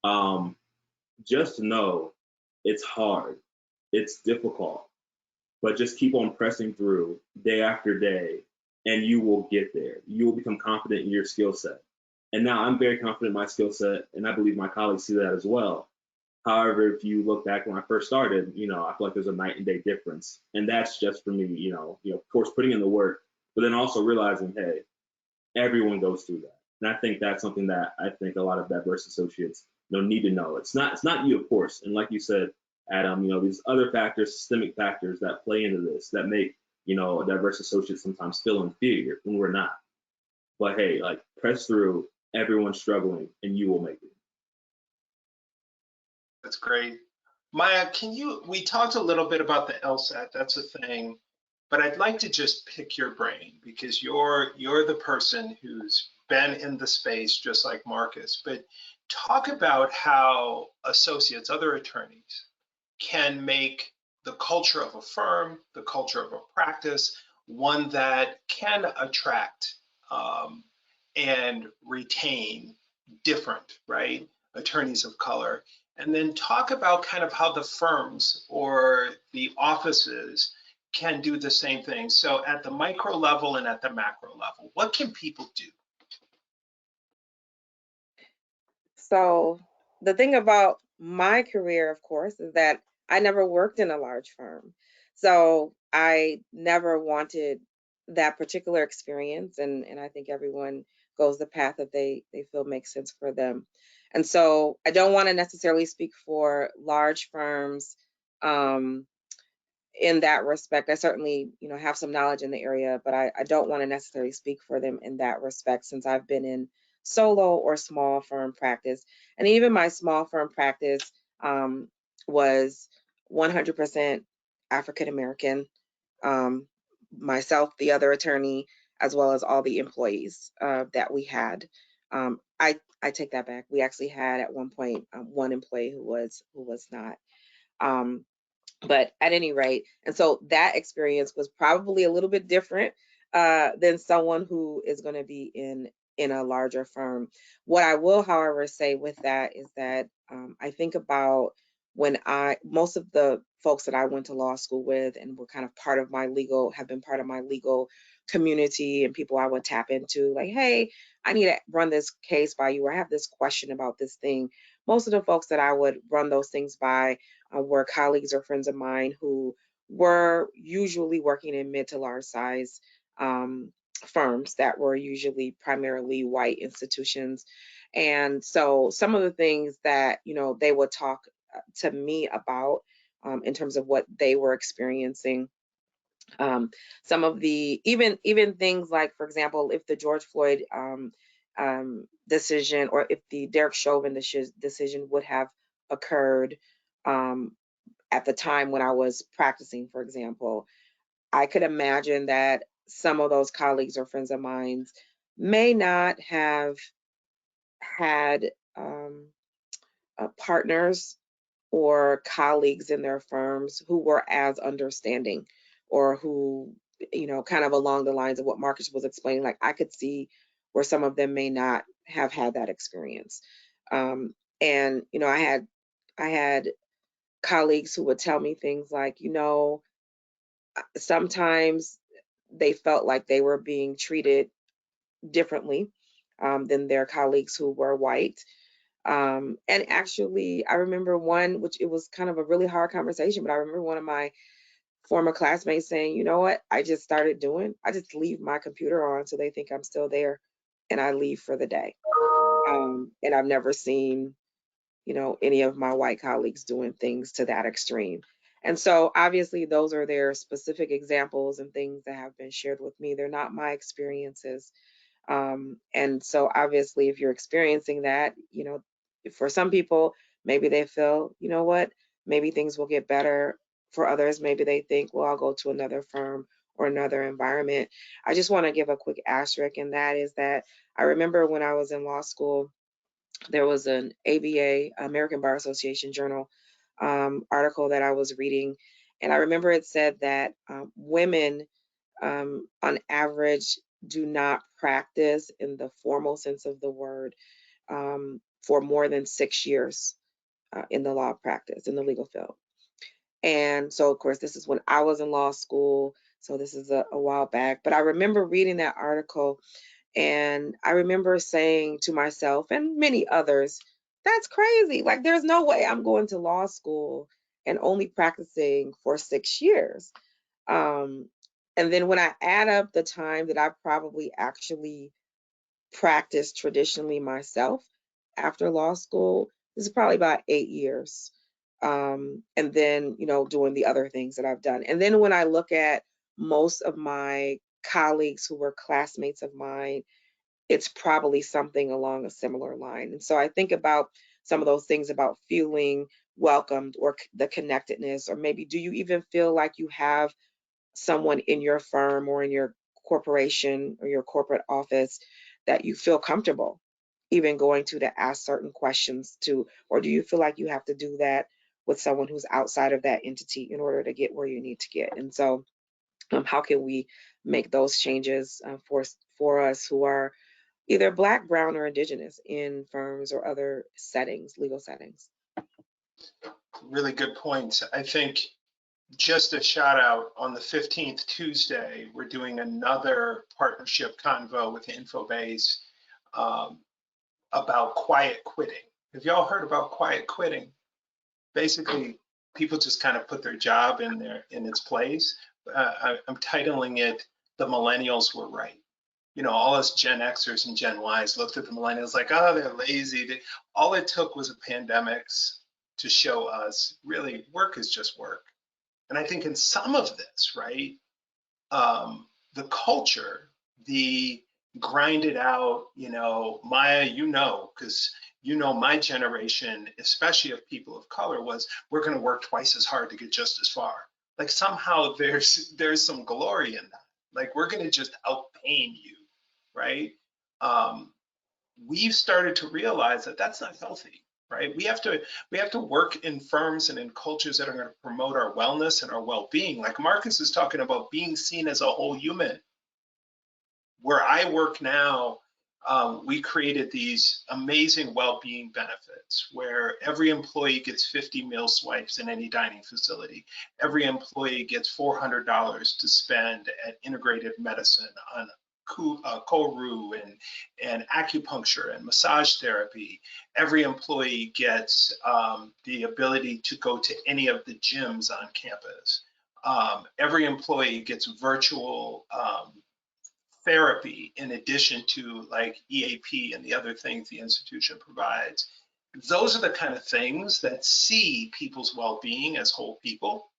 um, just know it's hard, it's difficult, but just keep on pressing through day after day, and you will get there. You will become confident in your skill set. And now I'm very confident in my skill set, and I believe my colleagues see that as well. However, if you look back when I first started, you know, I feel like there's a night and day difference, and that's just for me, of course, putting in the work, but then also realizing, hey, everyone goes through that, and I think that's something that I think a lot of diverse associates, need to know. It's not you, of course, and like you said, Adam, these other factors, systemic factors that play into this that make a diverse associate sometimes feel inferior when we're not. But hey, like press through. Everyone's struggling, and you will make it. That's great. Maya, we talked a little bit about the LSAT, that's a thing, but I'd like to just pick your brain because you're the person who's been in the space just like Marcus, but talk about how associates, other attorneys, can make the culture of a firm, the culture of a practice, one that can attract and retain different, right, attorneys of color. And then talk about kind of how the firms or the offices can do the same thing. So at the micro level and at the macro level, what can people do? So the thing about my career, of course, is that I never worked in a large firm. So I never wanted that particular experience. And I think everyone goes the path that they feel makes sense for them. And so I don't want to necessarily speak for large firms in that respect. I certainly, have some knowledge in the area, but I don't want to necessarily speak for them in that respect since I've been in solo or small firm practice. And even my small firm practice was 100% African American. Myself, the other attorney, as well as all the employees that we had. I take that back. We actually had at one point one employee who was not. But at any rate, and so that experience was probably a little bit different than someone who is going to be in a larger firm. What I will, however, say with that is that I think about when most of the folks that I went to law school with and were kind of have been part of my legal community and people I would tap into, like, hey, I need to run this case by you, or I have this question about this thing. Most of the folks that I would run those things by were colleagues or friends of mine who were usually working in mid to large size firms that were usually primarily white institutions. And so some of the things that, they would talk to me about in terms of what they were experiencing. Some of the even things like, for example, if the George Floyd decision, or if the Derek Chauvin decision would have occurred at the time when I was practicing, for example, I could imagine that some of those colleagues or friends of mine may not have had partners or colleagues in their firms who were as understanding, or who, kind of along the lines of what Marcus was explaining. Like, I could see where some of them may not have had that experience. And, I had colleagues who would tell me things like, sometimes they felt like they were being treated differently than their colleagues who were white. And actually, I remember one, which it was kind of a really hard conversation, but I remember one of my former classmates saying, you know what, I just leave my computer on so they think I'm still there, and I leave for the day. And I've never seen, any of my white colleagues doing things to that extreme. And so obviously those are their specific examples and things that have been shared with me. They're not my experiences. And so obviously if you're experiencing that, for some people, maybe they feel, you know what, maybe things will get better. For others, maybe they think, well, I'll go to another firm or another environment. I just want to give a quick asterisk, and that is that I remember when I was in law school, there was an ABA, American Bar Association journal article that I was reading. And I remember it said that women, on average, do not practice in the formal sense of the word for more than 6 years in the law practice, in the legal field. And so, of course, this is when I was in law school. So this is a while back. But I remember reading that article, and I remember saying to myself and many others, that's crazy. Like, there's no way I'm going to law school and only practicing for 6 years. And then when I add up the time that I probably actually practiced traditionally myself after law school, this is probably about 8 years. And then, doing the other things that I've done. And then when I look at most of my colleagues who were classmates of mine, it's probably something along a similar line. And so I think about some of those things about feeling welcomed, or the connectedness, or maybe do you even feel like you have someone in your firm or in your corporation or your corporate office that you feel comfortable even going to ask certain questions to, or do you feel like you have to do that with someone who's outside of that entity in order to get where you need to get? And so how can we make those changes for us who are either Black, Brown, or Indigenous in firms or other settings, legal settings? Really good points. I think just a shout out, on the 15th, Tuesday, we're doing another partnership convo with Infobase um, about quiet quitting. Have y'all heard about quiet quitting? Basically, people just kind of put their job in its place. I'm titling it "The Millennials Were Right." All us Gen Xers and Gen Ys looked at the millennials like, oh, they're lazy. All it took was a pandemic to show us really work is just work. And I think in some of this, right, the culture, the grind it out, Maya, because my generation, especially of people of color, was we're going to work twice as hard to get just as far. Like somehow there's some glory in that. Like we're going to just outpain you, right? We've started to realize that that's not healthy, right? We have to work in firms and in cultures that are going to promote our wellness and our well-being. Like Marcus is talking about being seen as a whole human. Where I work now, we created these amazing well-being benefits where every employee gets 50 meal swipes in any dining facility. Every employee gets $400 to spend at integrated medicine on Koru and acupuncture and massage therapy. Every employee gets the ability to go to any of the gyms on campus. Every employee gets virtual therapy in addition to like EAP and the other things the institution provides. Those are the kind of things that see people's well-being as whole people.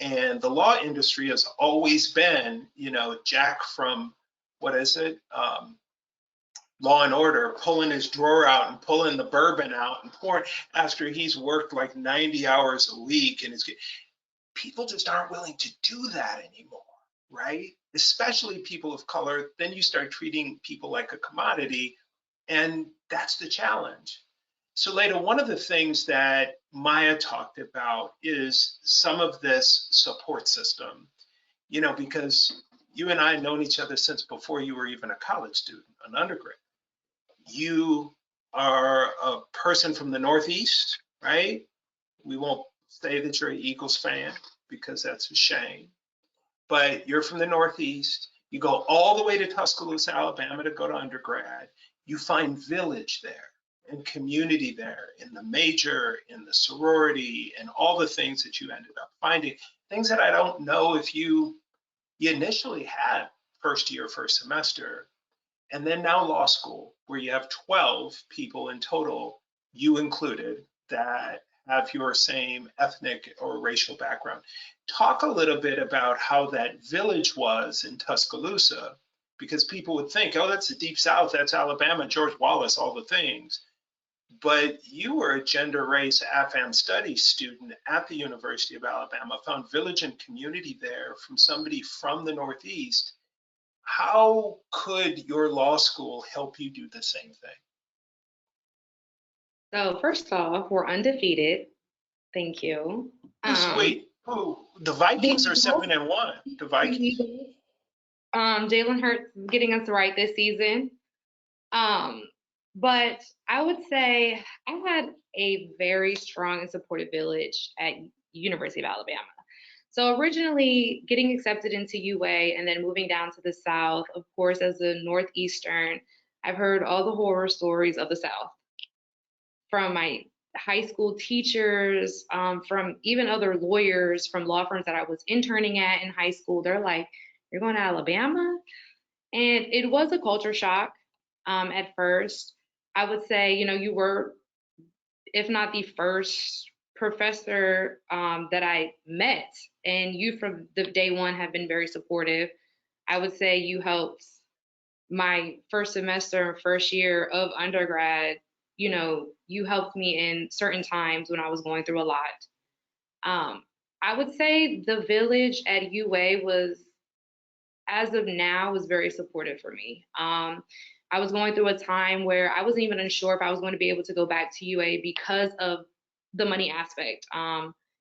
And the law industry has always been, Jack from, what is it? Law and Order, pulling his drawer out and pulling the bourbon out and pouring after he's worked like 90 hours a week. And people just aren't willing to do that anymore, right? Especially people of color. Then you start treating people like a commodity, and that's the challenge. So Leda, one of the things that Maya talked about is some of this support system, because you and I have known each other since before you were even a college student, an undergrad. You are a person from the Northeast, right? We won't say that you're an Eagles fan because that's a shame, but you're from the Northeast. You go all the way to Tuscaloosa, Alabama to go to undergrad. You find village there and community there in the major, in the sorority, and all the things that you ended up finding. things that I don't know if you initially had first year, first semester, and then now law school, where you have 12 people in total, you included, that have your same ethnic or racial background. Talk a little bit about how that village was in Tuscaloosa, because people would think, oh, that's the Deep South, that's Alabama, George Wallace, all the things. But you were a gender, race, AFAM studies student at the University of Alabama, found village and community there from somebody from the Northeast. How could your law school help you do the same thing? So first off, we're undefeated. Thank you. Wait, the The Vikings are Eagles, 7-1. The the Vikings. Eagles, Jalen Hurts is getting us right this season. Um, but I would say I had a very strong and supportive village at University of Alabama. So originally getting accepted into UA and then moving down to the South, of course, as a Northeastern, I've heard all the horror stories of the South from my high school teachers, from even other lawyers from law firms that I was interning at in high school. They're like, "You're going to Alabama?" And it was a culture shock at first. I would say, you were, if not the first professor that I met, and you from the day one have been very supportive. I would say you helped my first semester, first year of undergrad. You helped me in certain times when I was going through a lot. I would say the village at UA was, as of now, was very supportive for me. I was going through a time where I wasn't even unsure if I was going to be able to go back to UA because of the money aspect.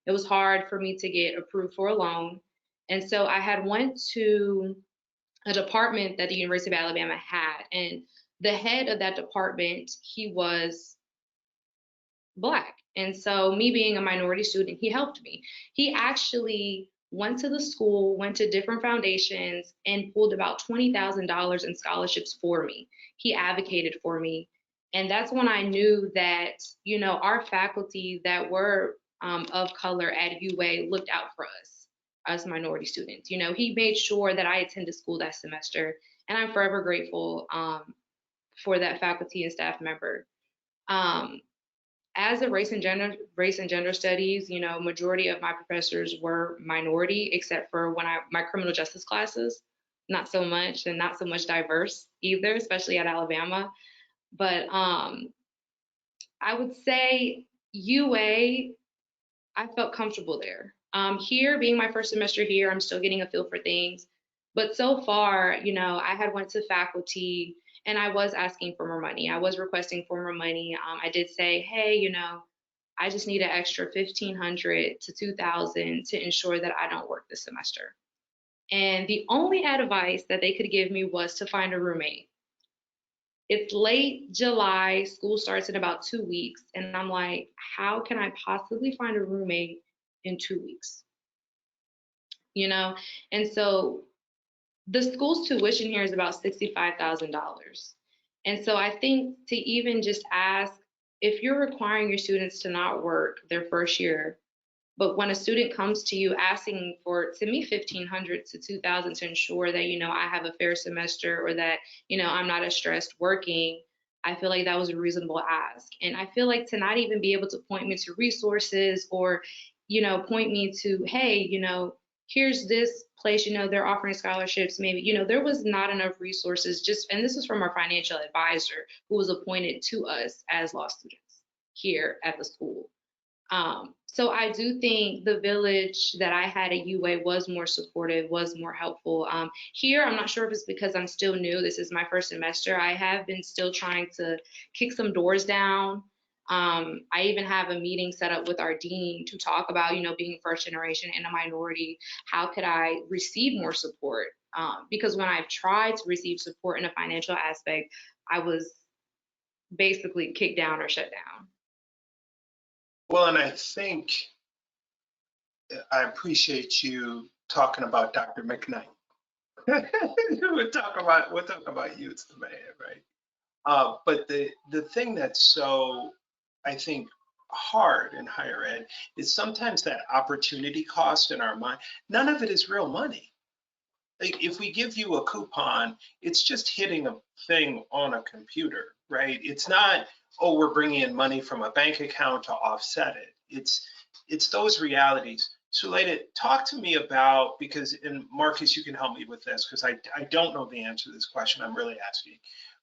It was hard for me to get approved for a loan. And so I had went to a department that the University of Alabama had, and the head of that department, he was Black. And so, me being a minority student, he helped me. He actually went to the school, went to different foundations, and pulled about $20,000 in scholarships for me. He advocated for me. And that's when I knew that, our faculty that were of color at UA looked out for us minority students. He made sure that I attended school that semester. And I'm forever grateful for that faculty and staff member. Um, as a race and gender studies, majority of my professors were minority, except for my criminal justice classes, not so much, and not so much diverse either, especially at Alabama. But I would say UA, I felt comfortable there. Here, being my first semester here, I'm still getting a feel for things. But so far, I had went to faculty and I was asking for more money. I was requesting for more money. I did say, hey, I just need an extra 1,500 to 2,000 to ensure that I don't work this semester. And the only advice that they could give me was to find a roommate. It's late July, school starts in about 2 weeks, and I'm like, how can I possibly find a roommate in 2 weeks? You know? And so the school's tuition here is about $65,000. And so I think to even just ask, if you're requiring your students to not work their first year, but when a student comes to you asking for, to me, 1,500 to 2,000 to ensure that, I have a fair semester, or that, I'm not as stressed working, I feel like that was a reasonable ask. And I feel like to not even be able to point me to resources, or, point me to, hey, here's this place, they're offering scholarships, maybe, there was not enough resources, just, and this is from our financial advisor who was appointed to us as law students here at the school. So I do think the village that I had at UA was more supportive, was more helpful. Here, I'm not sure if it's because I'm still new. This is my first semester. I have been still trying to kick some doors down. I even have a meeting set up with our dean to talk about, being first generation and a minority, how could I receive more support? Because when I've tried to receive support in a financial aspect, I was basically kicked down or shut down. Well, and I think I appreciate you talking about Dr. McKnight. we'll talk about you, it's the man, right? But the thing that's so, I think, hard in higher ed is sometimes that opportunity cost in our mind. None of it is real money. Like if we give you a coupon, it's just hitting a thing on a computer, right? It's not, oh, we're bringing in money from a bank account to offset it. It's those realities. Suleida, talk to me about, because, and Marcus, you can help me with this, because I don't know the answer to this question I'm really asking.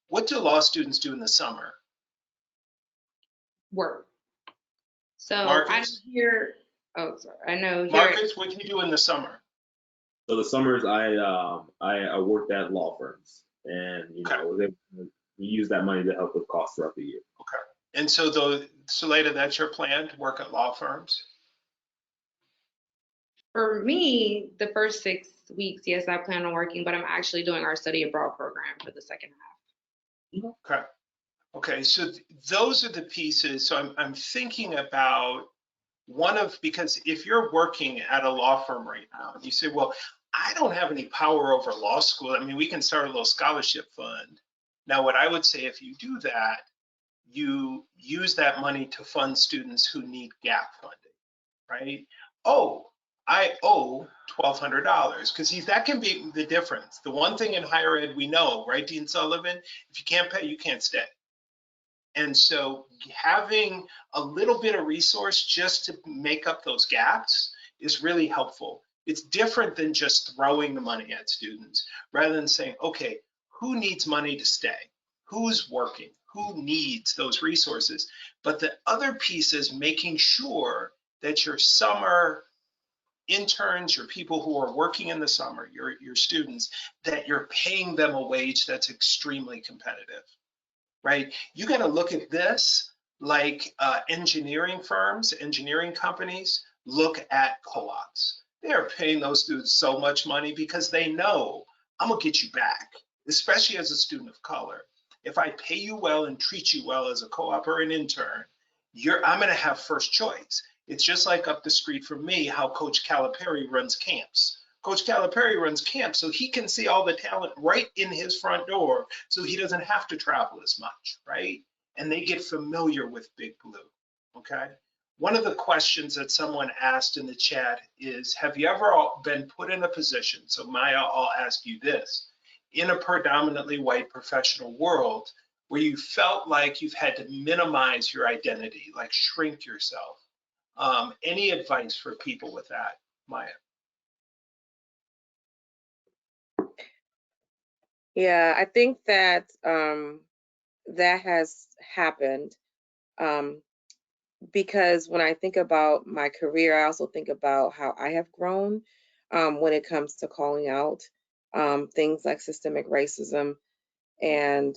What do law students do in the summer? Work. So I Marcus? hear, oh, sorry, I know here. Marcus, what do you do in the summer? So the summers I worked at law firms, and you know, was able to use that money to help with costs throughout the year. Okay. And so though, Suleida, that's your plan, to work at law firms? For me, the first 6 weeks, yes, I plan on working, but I'm actually doing our study abroad program for the second half. Okay. Okay, so those are the pieces. So I'm thinking about because if you're working at a law firm right now, you say, well, I don't have any power over law school. I mean, we can start a little scholarship fund. Now, what I would say, if you do that, you use that money to fund students who need gap funding, right? Oh, I owe $1,200, because that can be the difference. The one thing in higher ed we know, right, Dean Sullivan, if you can't pay, you can't stay. And so having a little bit of resource just to make up those gaps is really helpful. It's different than just throwing the money at students, rather than saying, okay, who needs money to stay? Who's working? Who needs those resources? But the other piece is making sure that your summer interns, your people who are working in the summer, your students, that you're paying them a wage that's extremely competitive. Right? You got to look at this like engineering firms, engineering companies look at co-ops. They are paying those students so much money because they know I'm gonna get you back, especially as a student of color. If I pay you well and treat you well as a co-op or an intern, I'm gonna have first choice. It's just like up the street from me, how Coach Calipari runs camps. Coach Calipari runs camps so he can see all the talent right in his front door, so he doesn't have to travel as much, right? And they get familiar with Big Blue, okay? One of the questions that someone asked in the chat is, have you ever been put in a position, so Maya, I'll ask you this, in a predominantly white professional world where you felt like you've had to minimize your identity, like shrink yourself? Any advice for people with that, Maya? Yeah, I think that that has happened because when I think about my career, I also think about how I have grown when it comes to calling out things like systemic racism. And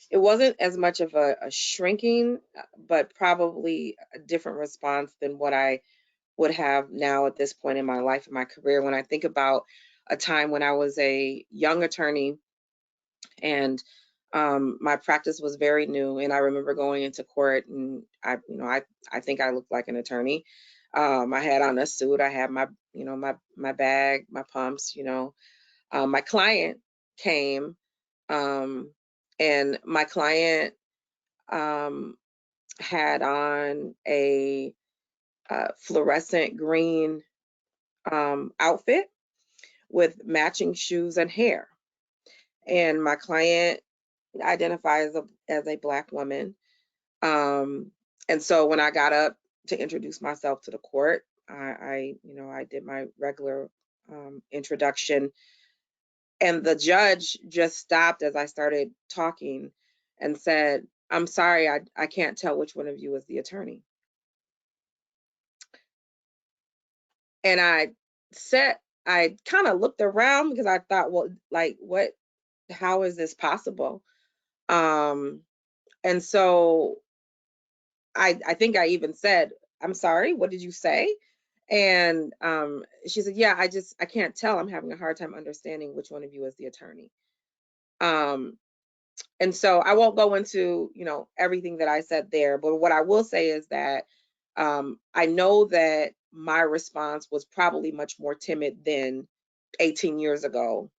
it wasn't as much of a shrinking, but probably a different response than what I would have now at this point in my life and my career. When I think about a time when I was a young attorney and my practice was very new, and I remember going into court, and I think I looked like an attorney. I had on a suit, I had my bag, my pumps. My client came, and my client had on a fluorescent green outfit with matching shoes and hair. And my client identifies as a Black woman. And so when I got up to introduce myself to the court, I did my regular introduction, and the judge just stopped as I started talking and said, "I'm sorry, I can't tell which one of you is the attorney." And I kind of looked around because I thought, well, like, what, how is this possible? And so I think I even said, "I'm sorry, what did you say?" And she said, "Yeah, I can't tell. I'm having a hard time understanding which one of you is the attorney." And so I won't go into, everything that I said there, but what I will say is that I know that my response was probably much more timid than 18 years ago.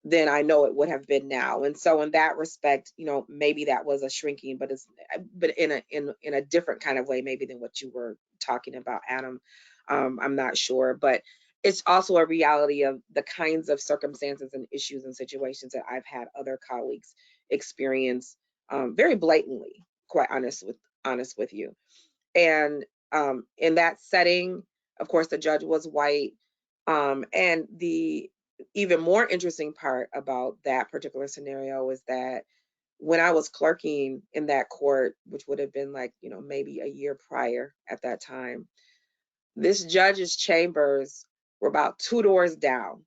than I know it would have been now. And so in that respect, you know, maybe that was a shrinking, but in a different kind of way, maybe than what you were talking about, Adam. I'm not sure, but it's also a reality of the kinds of circumstances and issues and situations that I've had other colleagues experience very blatantly, quite honest with you. And in that setting, of course, the judge was white. And the even more interesting part about that particular scenario is that when I was clerking in that court, which would have been like, you know, maybe a year prior at that time, this judge's chambers were about 2 doors down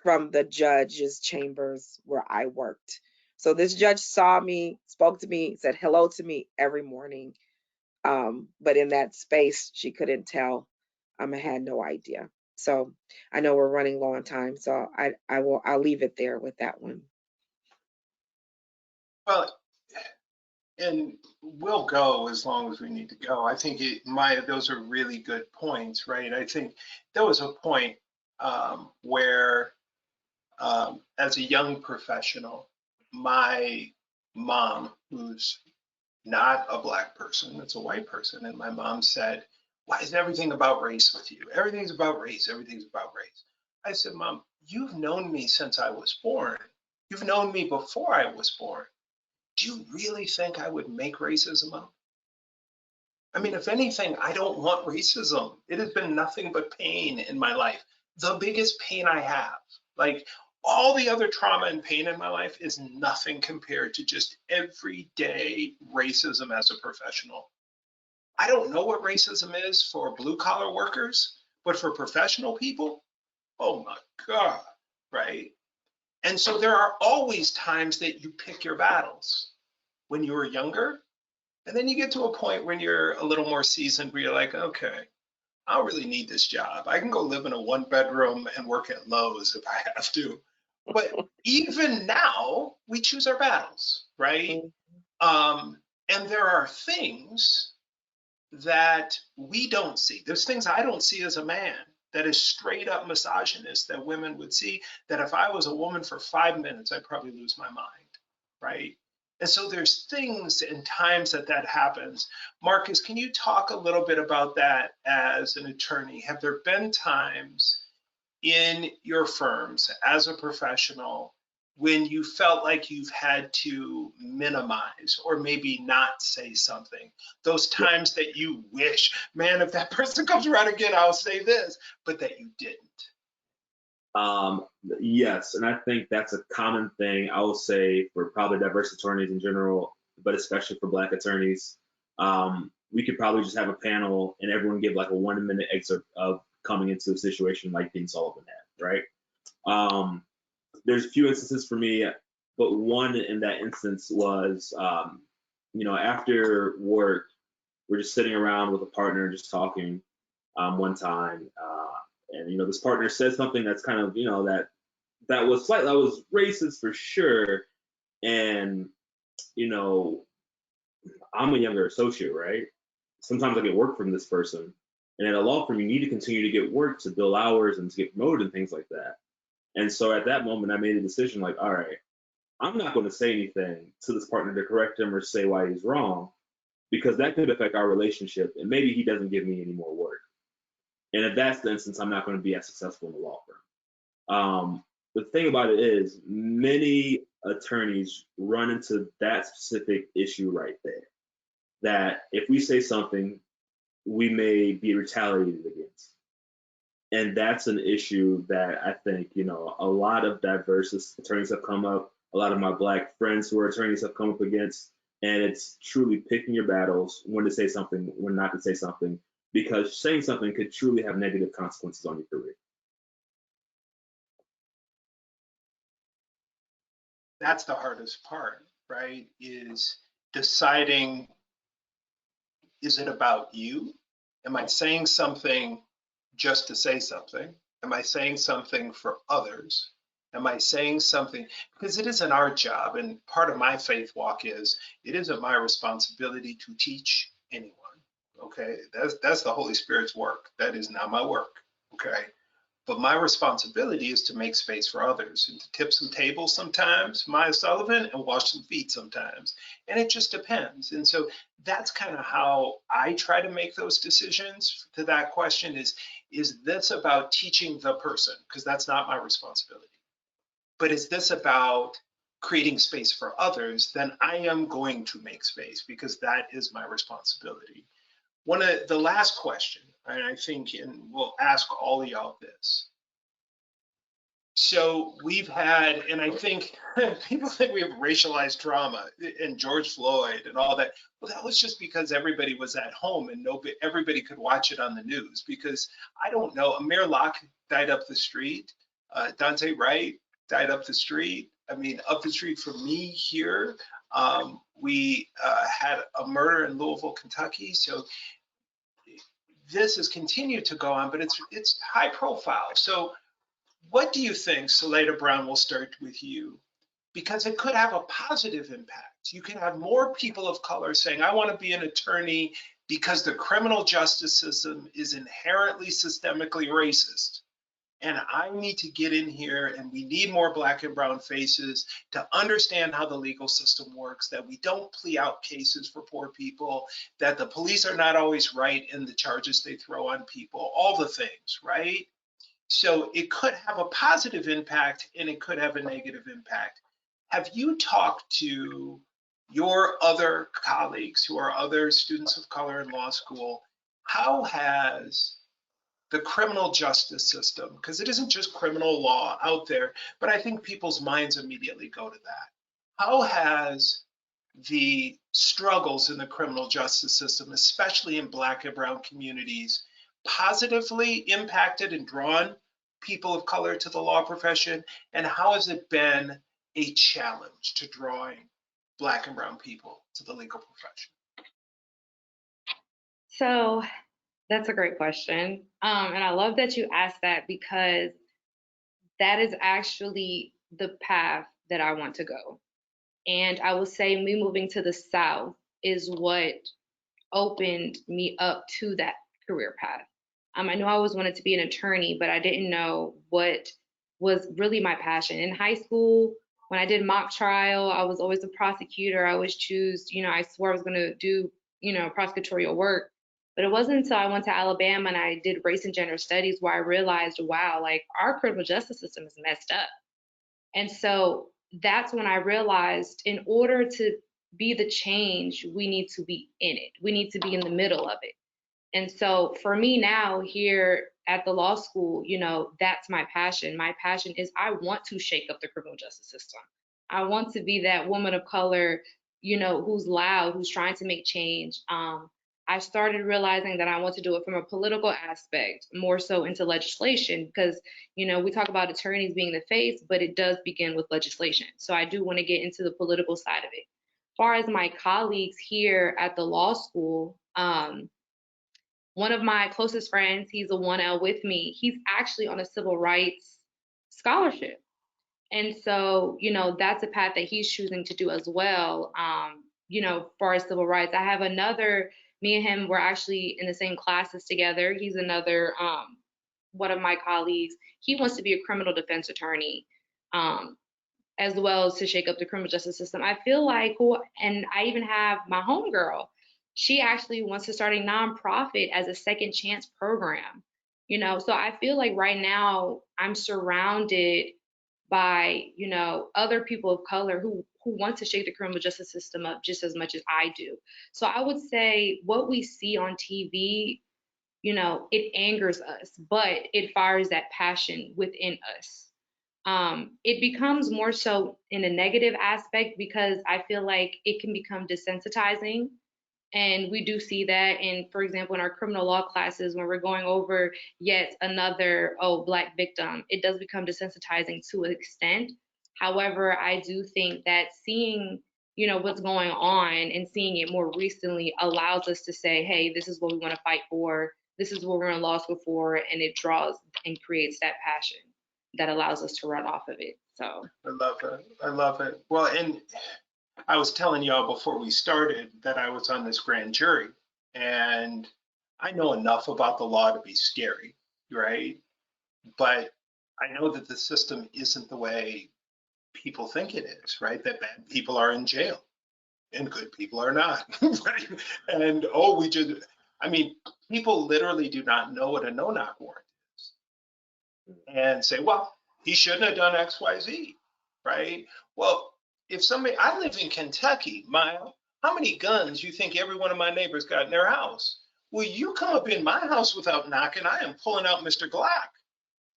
from the judge's chambers where I worked. So this judge saw me, spoke to me, said hello to me every morning. But in that space, she couldn't tell. I had no idea. So I know we're running low on time, so I'll leave it there with that one. Well, and we'll go as long as we need to go. I think those are really good points, right? I think there was a point where, as a young professional, my mom, who's not a Black person, it's a white person, and my mom said, "Why is everything about race with you? Everything's about race. Everything's about race." I said, "Mom, you've known me since I was born. You've known me before I was born. Do you really think I would make racism up? I mean, if anything, I don't want racism. It has been nothing but pain in my life. The biggest pain I have, like all the other trauma and pain in my life, is nothing compared to just everyday racism as a professional. I don't know what racism is for blue collar workers, but for professional people, oh my God, right? And so there are always times that you pick your battles. When you were younger, and then you get to a point when you're a little more seasoned where you're like, okay, I don't really need this job. I can go live in a 1 bedroom and work at Lowe's if I have to. But even now, we choose our battles, right? And there are things that we don't see. There's things I don't see as a man that is straight up misogynist that women would see, that if I was a woman for 5 minutes, I'd probably lose my mind, right? And so there's things and times that happens. Marcus, can you talk a little bit about that as an attorney? Have there been times in your firms as a professional when you felt like you've had to minimize or maybe not say something? Those times that you wish, man, if that person comes around again, I'll say this, but that you didn't. Yes, and I think that's a common thing I will say for probably diverse attorneys in general, but especially for Black attorneys. We could probably just have a panel and everyone give like a 1 minute excerpt of coming into a situation like Dean Sullivan had, right? There's a few instances for me, but one in that instance was, after work, we're just sitting around with a partner just talking one time. And this partner said something that's kind of, that was slightly, that was racist for sure. And, I'm a younger associate, right? Sometimes I get work from this person. And at a law firm, you need to continue to get work to bill hours and to get promoted and things like that. And so at that moment, I made a decision like, all right, I'm not going to say anything to this partner to correct him or say why he's wrong, because that could affect our relationship. And maybe he doesn't give me any more work. And if that's the instance, I'm not going to be as successful in the law firm. The thing about it is, many attorneys run into that specific issue right there. That if we say something, we may be retaliated against. And that's an issue that I think, a lot of diverse attorneys have come up, a lot of my Black friends who are attorneys have come up against, and it's truly picking your battles, when to say something, when not to say something, because saying something could truly have negative consequences on your career. That's the hardest part, right? Is deciding, is it about you? Am I saying something just to say something? Am I saying something for others? Am I saying something because it isn't our job? And part of my faith walk is it isn't my responsibility to teach anyone. Okay, that's the Holy Spirit's work. That is not my work. Okay, But my responsibility is to make space for others and to tip some tables sometimes, Maya Sullivan, and wash some feet sometimes. And it just depends. And so that's kind of how I try to make those decisions. To that question is this about teaching the person? Because that's not my responsibility. But is this about creating space for others? Then I am going to make space because that is my responsibility. One of the last question, and I think, and we'll ask all of y'all this. So we've had, and I think people think we have racialized trauma and George Floyd and all that. Well, that was just because everybody was at home and everybody could watch it on the news. Because I don't know, Amir Locke died up the street. Dante Wright died up the street. I mean, up the street from me here, we had a murder in Louisville, Kentucky. So this has continued to go on, but it's high profile. So what do you think, Saleda Brown, we'll start with you, because it could have a positive impact. You can have more people of color saying, I want to be an attorney because the criminal justice system is inherently systemically racist. And I need to get in here, and we need more Black and brown faces to understand how the legal system works, that we don't plea out cases for poor people, that the police are not always right in the charges they throw on people, all the things, right? So it could have a positive impact and it could have a negative impact. Have you talked to your other colleagues who are other students of color in law school? How has the criminal justice system, because it isn't just criminal law out there, but I think people's minds immediately go to that. How has the struggles in the criminal justice system, especially in Black and brown communities, positively impacted and drawn people of color to the law profession? And how has it been a challenge to drawing Black and brown people to the legal profession? So that's a great question. And I love that you asked that because that is actually the path that I want to go. And I would say me moving to the South is what opened me up to that career path. I knew I always wanted to be an attorney, but I didn't know what was really my passion. In high school, when I did mock trial, I was always a prosecutor. I always choose, I swore I was going to do, prosecutorial work. But it wasn't until I went to Alabama and I did race and gender studies where I realized, wow, like our criminal justice system is messed up. And so that's when I realized in order to be the change, we need to be in it. We need to be in the middle of it. And so for me now here at the law school, that's my passion. My passion is I want to shake up the criminal justice system. I want to be that woman of color, who's loud, who's trying to make change. I started realizing that I want to do it from a political aspect, more so into legislation, because, we talk about attorneys being the face, but it does begin with legislation. So I do want to get into the political side of it. As far as my colleagues here at the law school, one of my closest friends, he's a 1L with me. He's actually on a civil rights scholarship. And so, that's a path that he's choosing to do as well. As far as civil rights, I have me and him, we're actually in the same classes together. He's another, one of my colleagues. He wants to be a criminal defense attorney, as well as to shake up the criminal justice system. I feel like, and I even have my homegirl, she actually wants to start a nonprofit as a second chance program. So I feel like right now I'm surrounded by, other people of color who want to shake the criminal justice system up just as much as I do. So I would say what we see on TV, it angers us, but it fires that passion within us. It becomes more so in a negative aspect because I feel like it can become desensitizing. And we do see that in, for example, in our criminal law classes, when we're going over yet another, Black victim, it does become desensitizing to an extent. However, I do think that seeing, what's going on and seeing it more recently allows us to say, hey, this is what we want to fight for. This is what we're in law school for. And it draws and creates that passion that allows us to run off of it. So I love it. I love it. Well, and I was telling y'all before we started that I was on this grand jury, and I know enough about the law to be scary, right? but I know that the system isn't the way people think it is, right? That bad people are in jail and good people are not, right? And oh, we just, I mean, people literally do not know what a no-knock warrant is and say, well, he shouldn't have done X, Y, Z, right? Well, if somebody, I live in Kentucky, Maya, how many guns you think every one of my neighbors got in their house? Well, you come up in my house without knocking, I am pulling out Mr. Glock.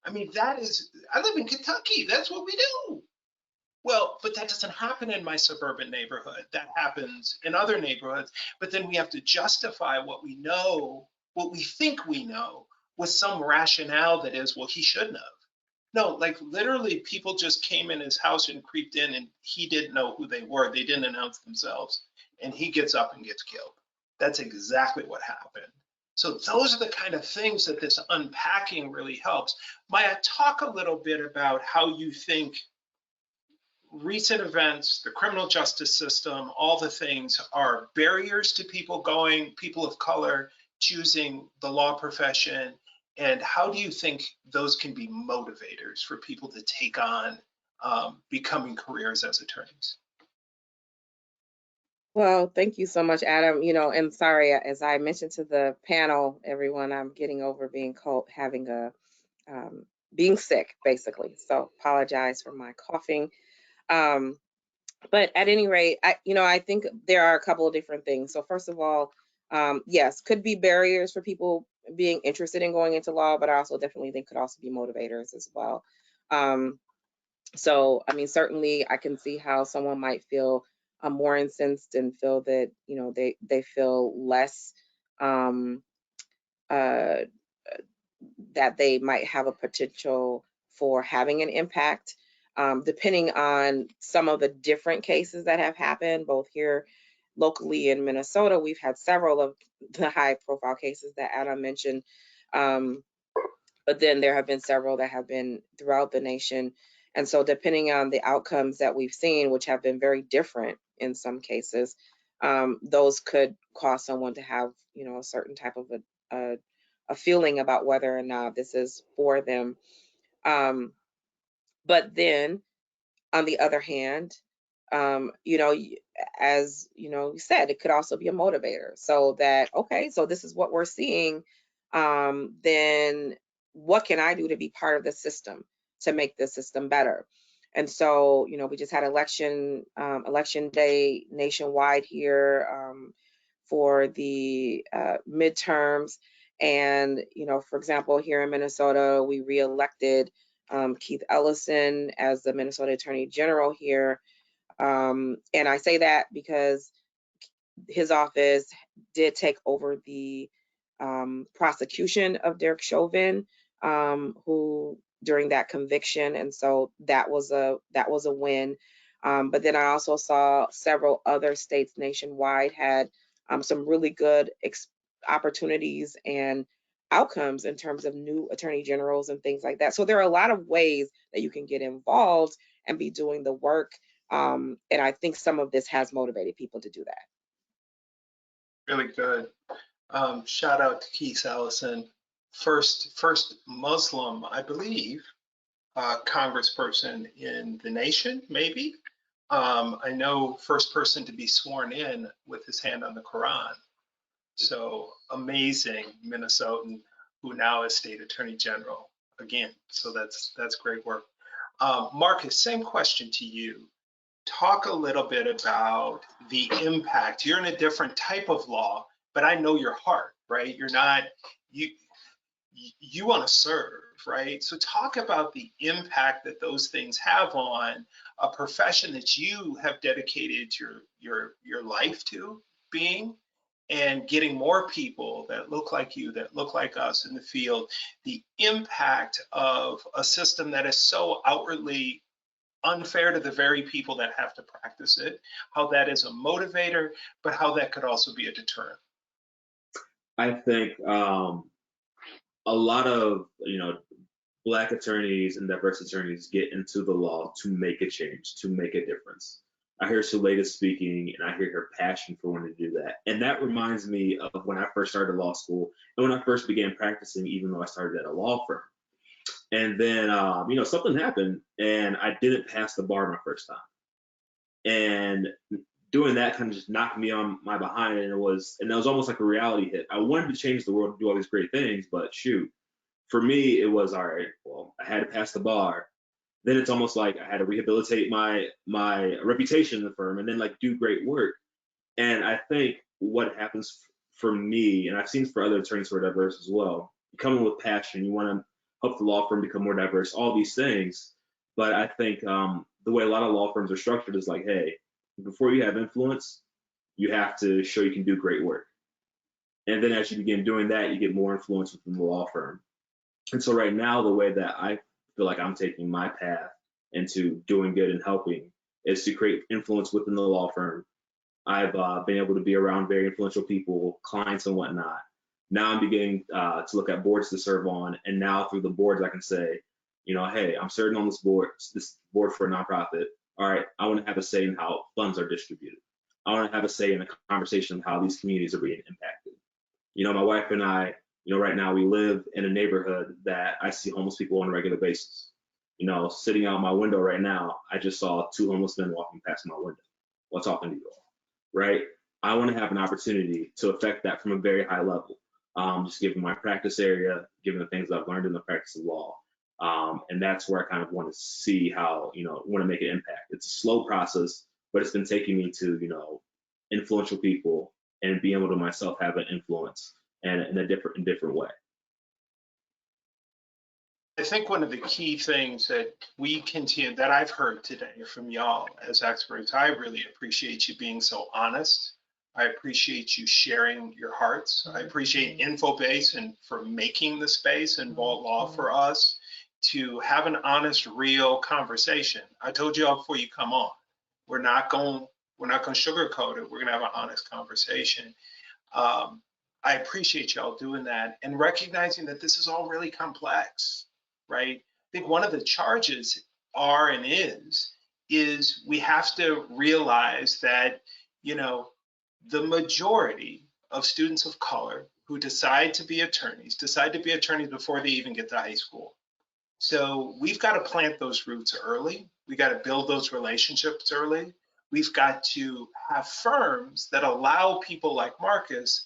I mean, that is, I live in Kentucky, that's what we do. Well, but that doesn't happen in my suburban neighborhood. That happens in other neighborhoods. But then we have to justify what we know, what we think we know, with some rationale that is, well, he shouldn't have. No, like literally people just came in his house and creeped in and he didn't know who they were. They didn't announce themselves. And he gets up and gets killed. That's exactly what happened. So those are the kind of things that this unpacking really helps. Maya, talk a little bit about how you think recent events, the criminal justice system, all the things are barriers to people of color choosing the law profession. And how do you think those can be motivators for people to take on becoming careers as attorneys? Well, thank you so much, Adam. And sorry, as I mentioned to the panel, everyone, I'm getting over being cold, having being sick, basically. So apologize for my coughing. Um, but at any rate, I think there are a couple of different things. So first of all, yes, could be barriers for people being interested in going into law, but I also definitely think could also be motivators as well. So, I mean, certainly I can see how someone might feel more incensed and feel that, they feel less, um, uh, that they might have a potential for having an impact. Depending on some of the different cases that have happened, both here locally in Minnesota, we've had several of the high profile cases that Adam mentioned. But then there have been several that have been throughout the nation. And so depending on the outcomes that we've seen, which have been very different in some cases, those could cause someone to have, a certain type of a feeling about whether or not this is for them. But then on the other hand, as you said, it could also be a motivator. So that, okay, so this is what we're seeing. Then what can I do to be part of the system to make the system better? And so, we just had election day nationwide here for the midterms. And, for example, here in Minnesota, we reelected Keith Ellison as the Minnesota Attorney General here. And I say that because his office did take over the prosecution of Derek Chauvin, who during that conviction, and so that was a win. But then I also saw several other states nationwide had some really good opportunities and outcomes in terms of new attorney generals and things like that. So there are a lot of ways that you can get involved and be doing the work. And I think some of this has motivated people to do that. Really good. Shout out to Keith Ellison, first Muslim, I believe, congressperson in the nation, maybe. I know first person to be sworn in with his hand on the Quran. So amazing Minnesotan who now is state attorney general again. So that's great work. Marcus, same question to you. Talk a little bit about the impact. You're in a different type of law, but I know your heart, right? You're not, you want to serve, right? So talk about the impact that those things have on a profession that you have dedicated your life to being, and getting more people that look like you, that look like us in the field, the impact of a system that is so outwardly unfair to the very people that have to practice it, how that is a motivator, but how that could also be a deterrent. I think a lot of Black attorneys and diverse attorneys get into the law to make a change, to make a difference. I hear Suleida speaking and I hear her passion for wanting to do that. And that reminds me of when I first started law school and when I first began practicing, even though I started at a law firm. And then, something happened and I didn't pass the bar my first time. And doing that kind of just knocked me on my behind. And that was almost like a reality hit. I wanted to change the world and do all these great things, but shoot, for me, it was all right. Well, I had to pass the bar. Then it's almost like I had to rehabilitate my reputation in the firm and then like do great work. And I think what happens for me, and I've seen for other attorneys who are diverse as well, you come in with passion, you want to help the law firm become more diverse, all these things. But I think the way a lot of law firms are structured is like, hey, before you have influence, you have to show you can do great work. And then as you begin doing that, you get more influence within the law firm. And so right now, the way that I feel like I'm taking my path into doing good and helping is to create influence within the law firm. I've been able to be around very influential people, clients and whatnot. Now I'm beginning to look at boards to serve on, and now through the boards I can say, hey, I'm serving on this board for a nonprofit. All right, I want to have a say in how funds are distributed. I want to have a say in the conversation of how these communities are being impacted. My wife and I, right now we live in a neighborhood that I see homeless people on a regular basis. Sitting out my window right now, I just saw 2 homeless men walking past my window while talking to you all, right? I want to have an opportunity to affect that from a very high level, just given my practice area, given the things I've learned in the practice of law. And that's where I kind of want to see how, want to make an impact. It's a slow process, but it's been taking me to, influential people and being able to myself have an influence and in a different way. I think one of the key things that that I've heard today from y'all as experts, I really appreciate you being so honest. I appreciate you sharing your hearts. I appreciate InfoBase and for making the space and Vault Law for us to have an honest, real conversation. I told you all before you come on, we're not going to sugarcoat it. We're going to have an honest conversation. I appreciate y'all doing that and recognizing that this is all really complex, right? I think one of the charges are and is we have to realize that, the majority of students of color who decide to be attorneys before they even get to high school. So we've got to plant those roots early. We got to build those relationships early. We've got to have firms that allow people like Marcus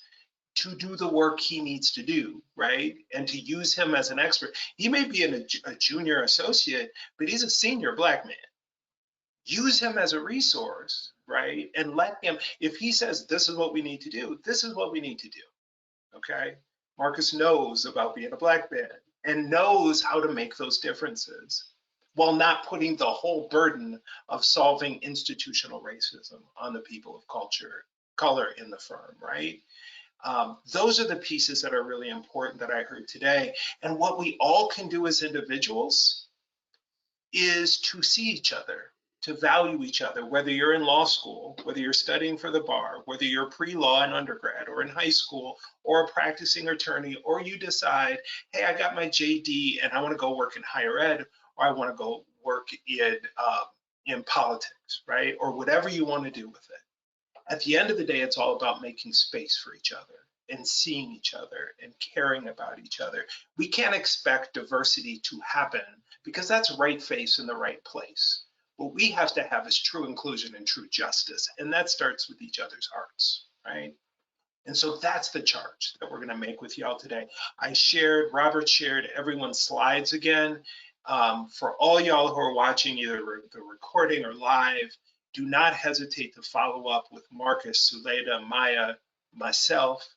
to do the work he needs to do, right? And to use him as an expert. He may be a junior associate, but he's a senior Black man. Use him as a resource, right? And let him, if he says, this is what we need to do, this is what we need to do, okay? Marcus knows about being a Black man and knows how to make those differences while not putting the whole burden of solving institutional racism on the people of color in the firm, right? Those are the pieces that are really important that I heard today. And what we all can do as individuals is to see each other, to value each other, whether you're in law school, whether you're studying for the bar, whether you're pre-law in undergrad or in high school, or a practicing attorney, or you decide, hey, I got my JD and I want to go work in higher ed, or I want to go work in politics, right? Or whatever you want to do with it. At the end of the day, it's all about making space for each other and seeing each other and caring about each other. We can't expect diversity to happen because that's right face in the right place. What we have to have is true inclusion and true justice, and that starts with each other's hearts, right? And so that's the charge that we're going to make with y'all today. Robert shared everyone's slides again. For all y'all who are watching either the recording or live, do not hesitate to follow up with Marcus, Suleda, Maya, myself.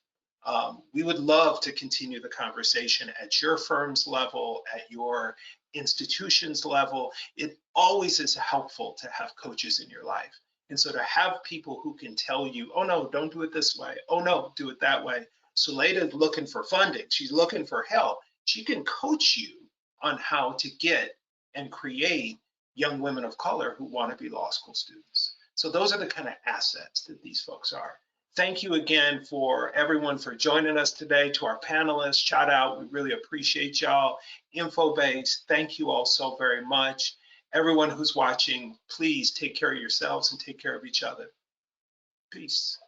We would love to continue the conversation at your firm's level, at your institution's level. It always is helpful to have coaches in your life. And so to have people who can tell you, oh no, don't do it this way. Oh no, do it that way. Suleida's looking for funding. She's looking for help. She can coach you on how to get and create young women of color who want to be law school students. So those are the kind of assets that these folks are. Thank you again for everyone for joining us today. To our panelists, shout out, we really appreciate y'all. InfoBase, thank you all so very much. Everyone who's watching, please take care of yourselves and take care of each other. Peace.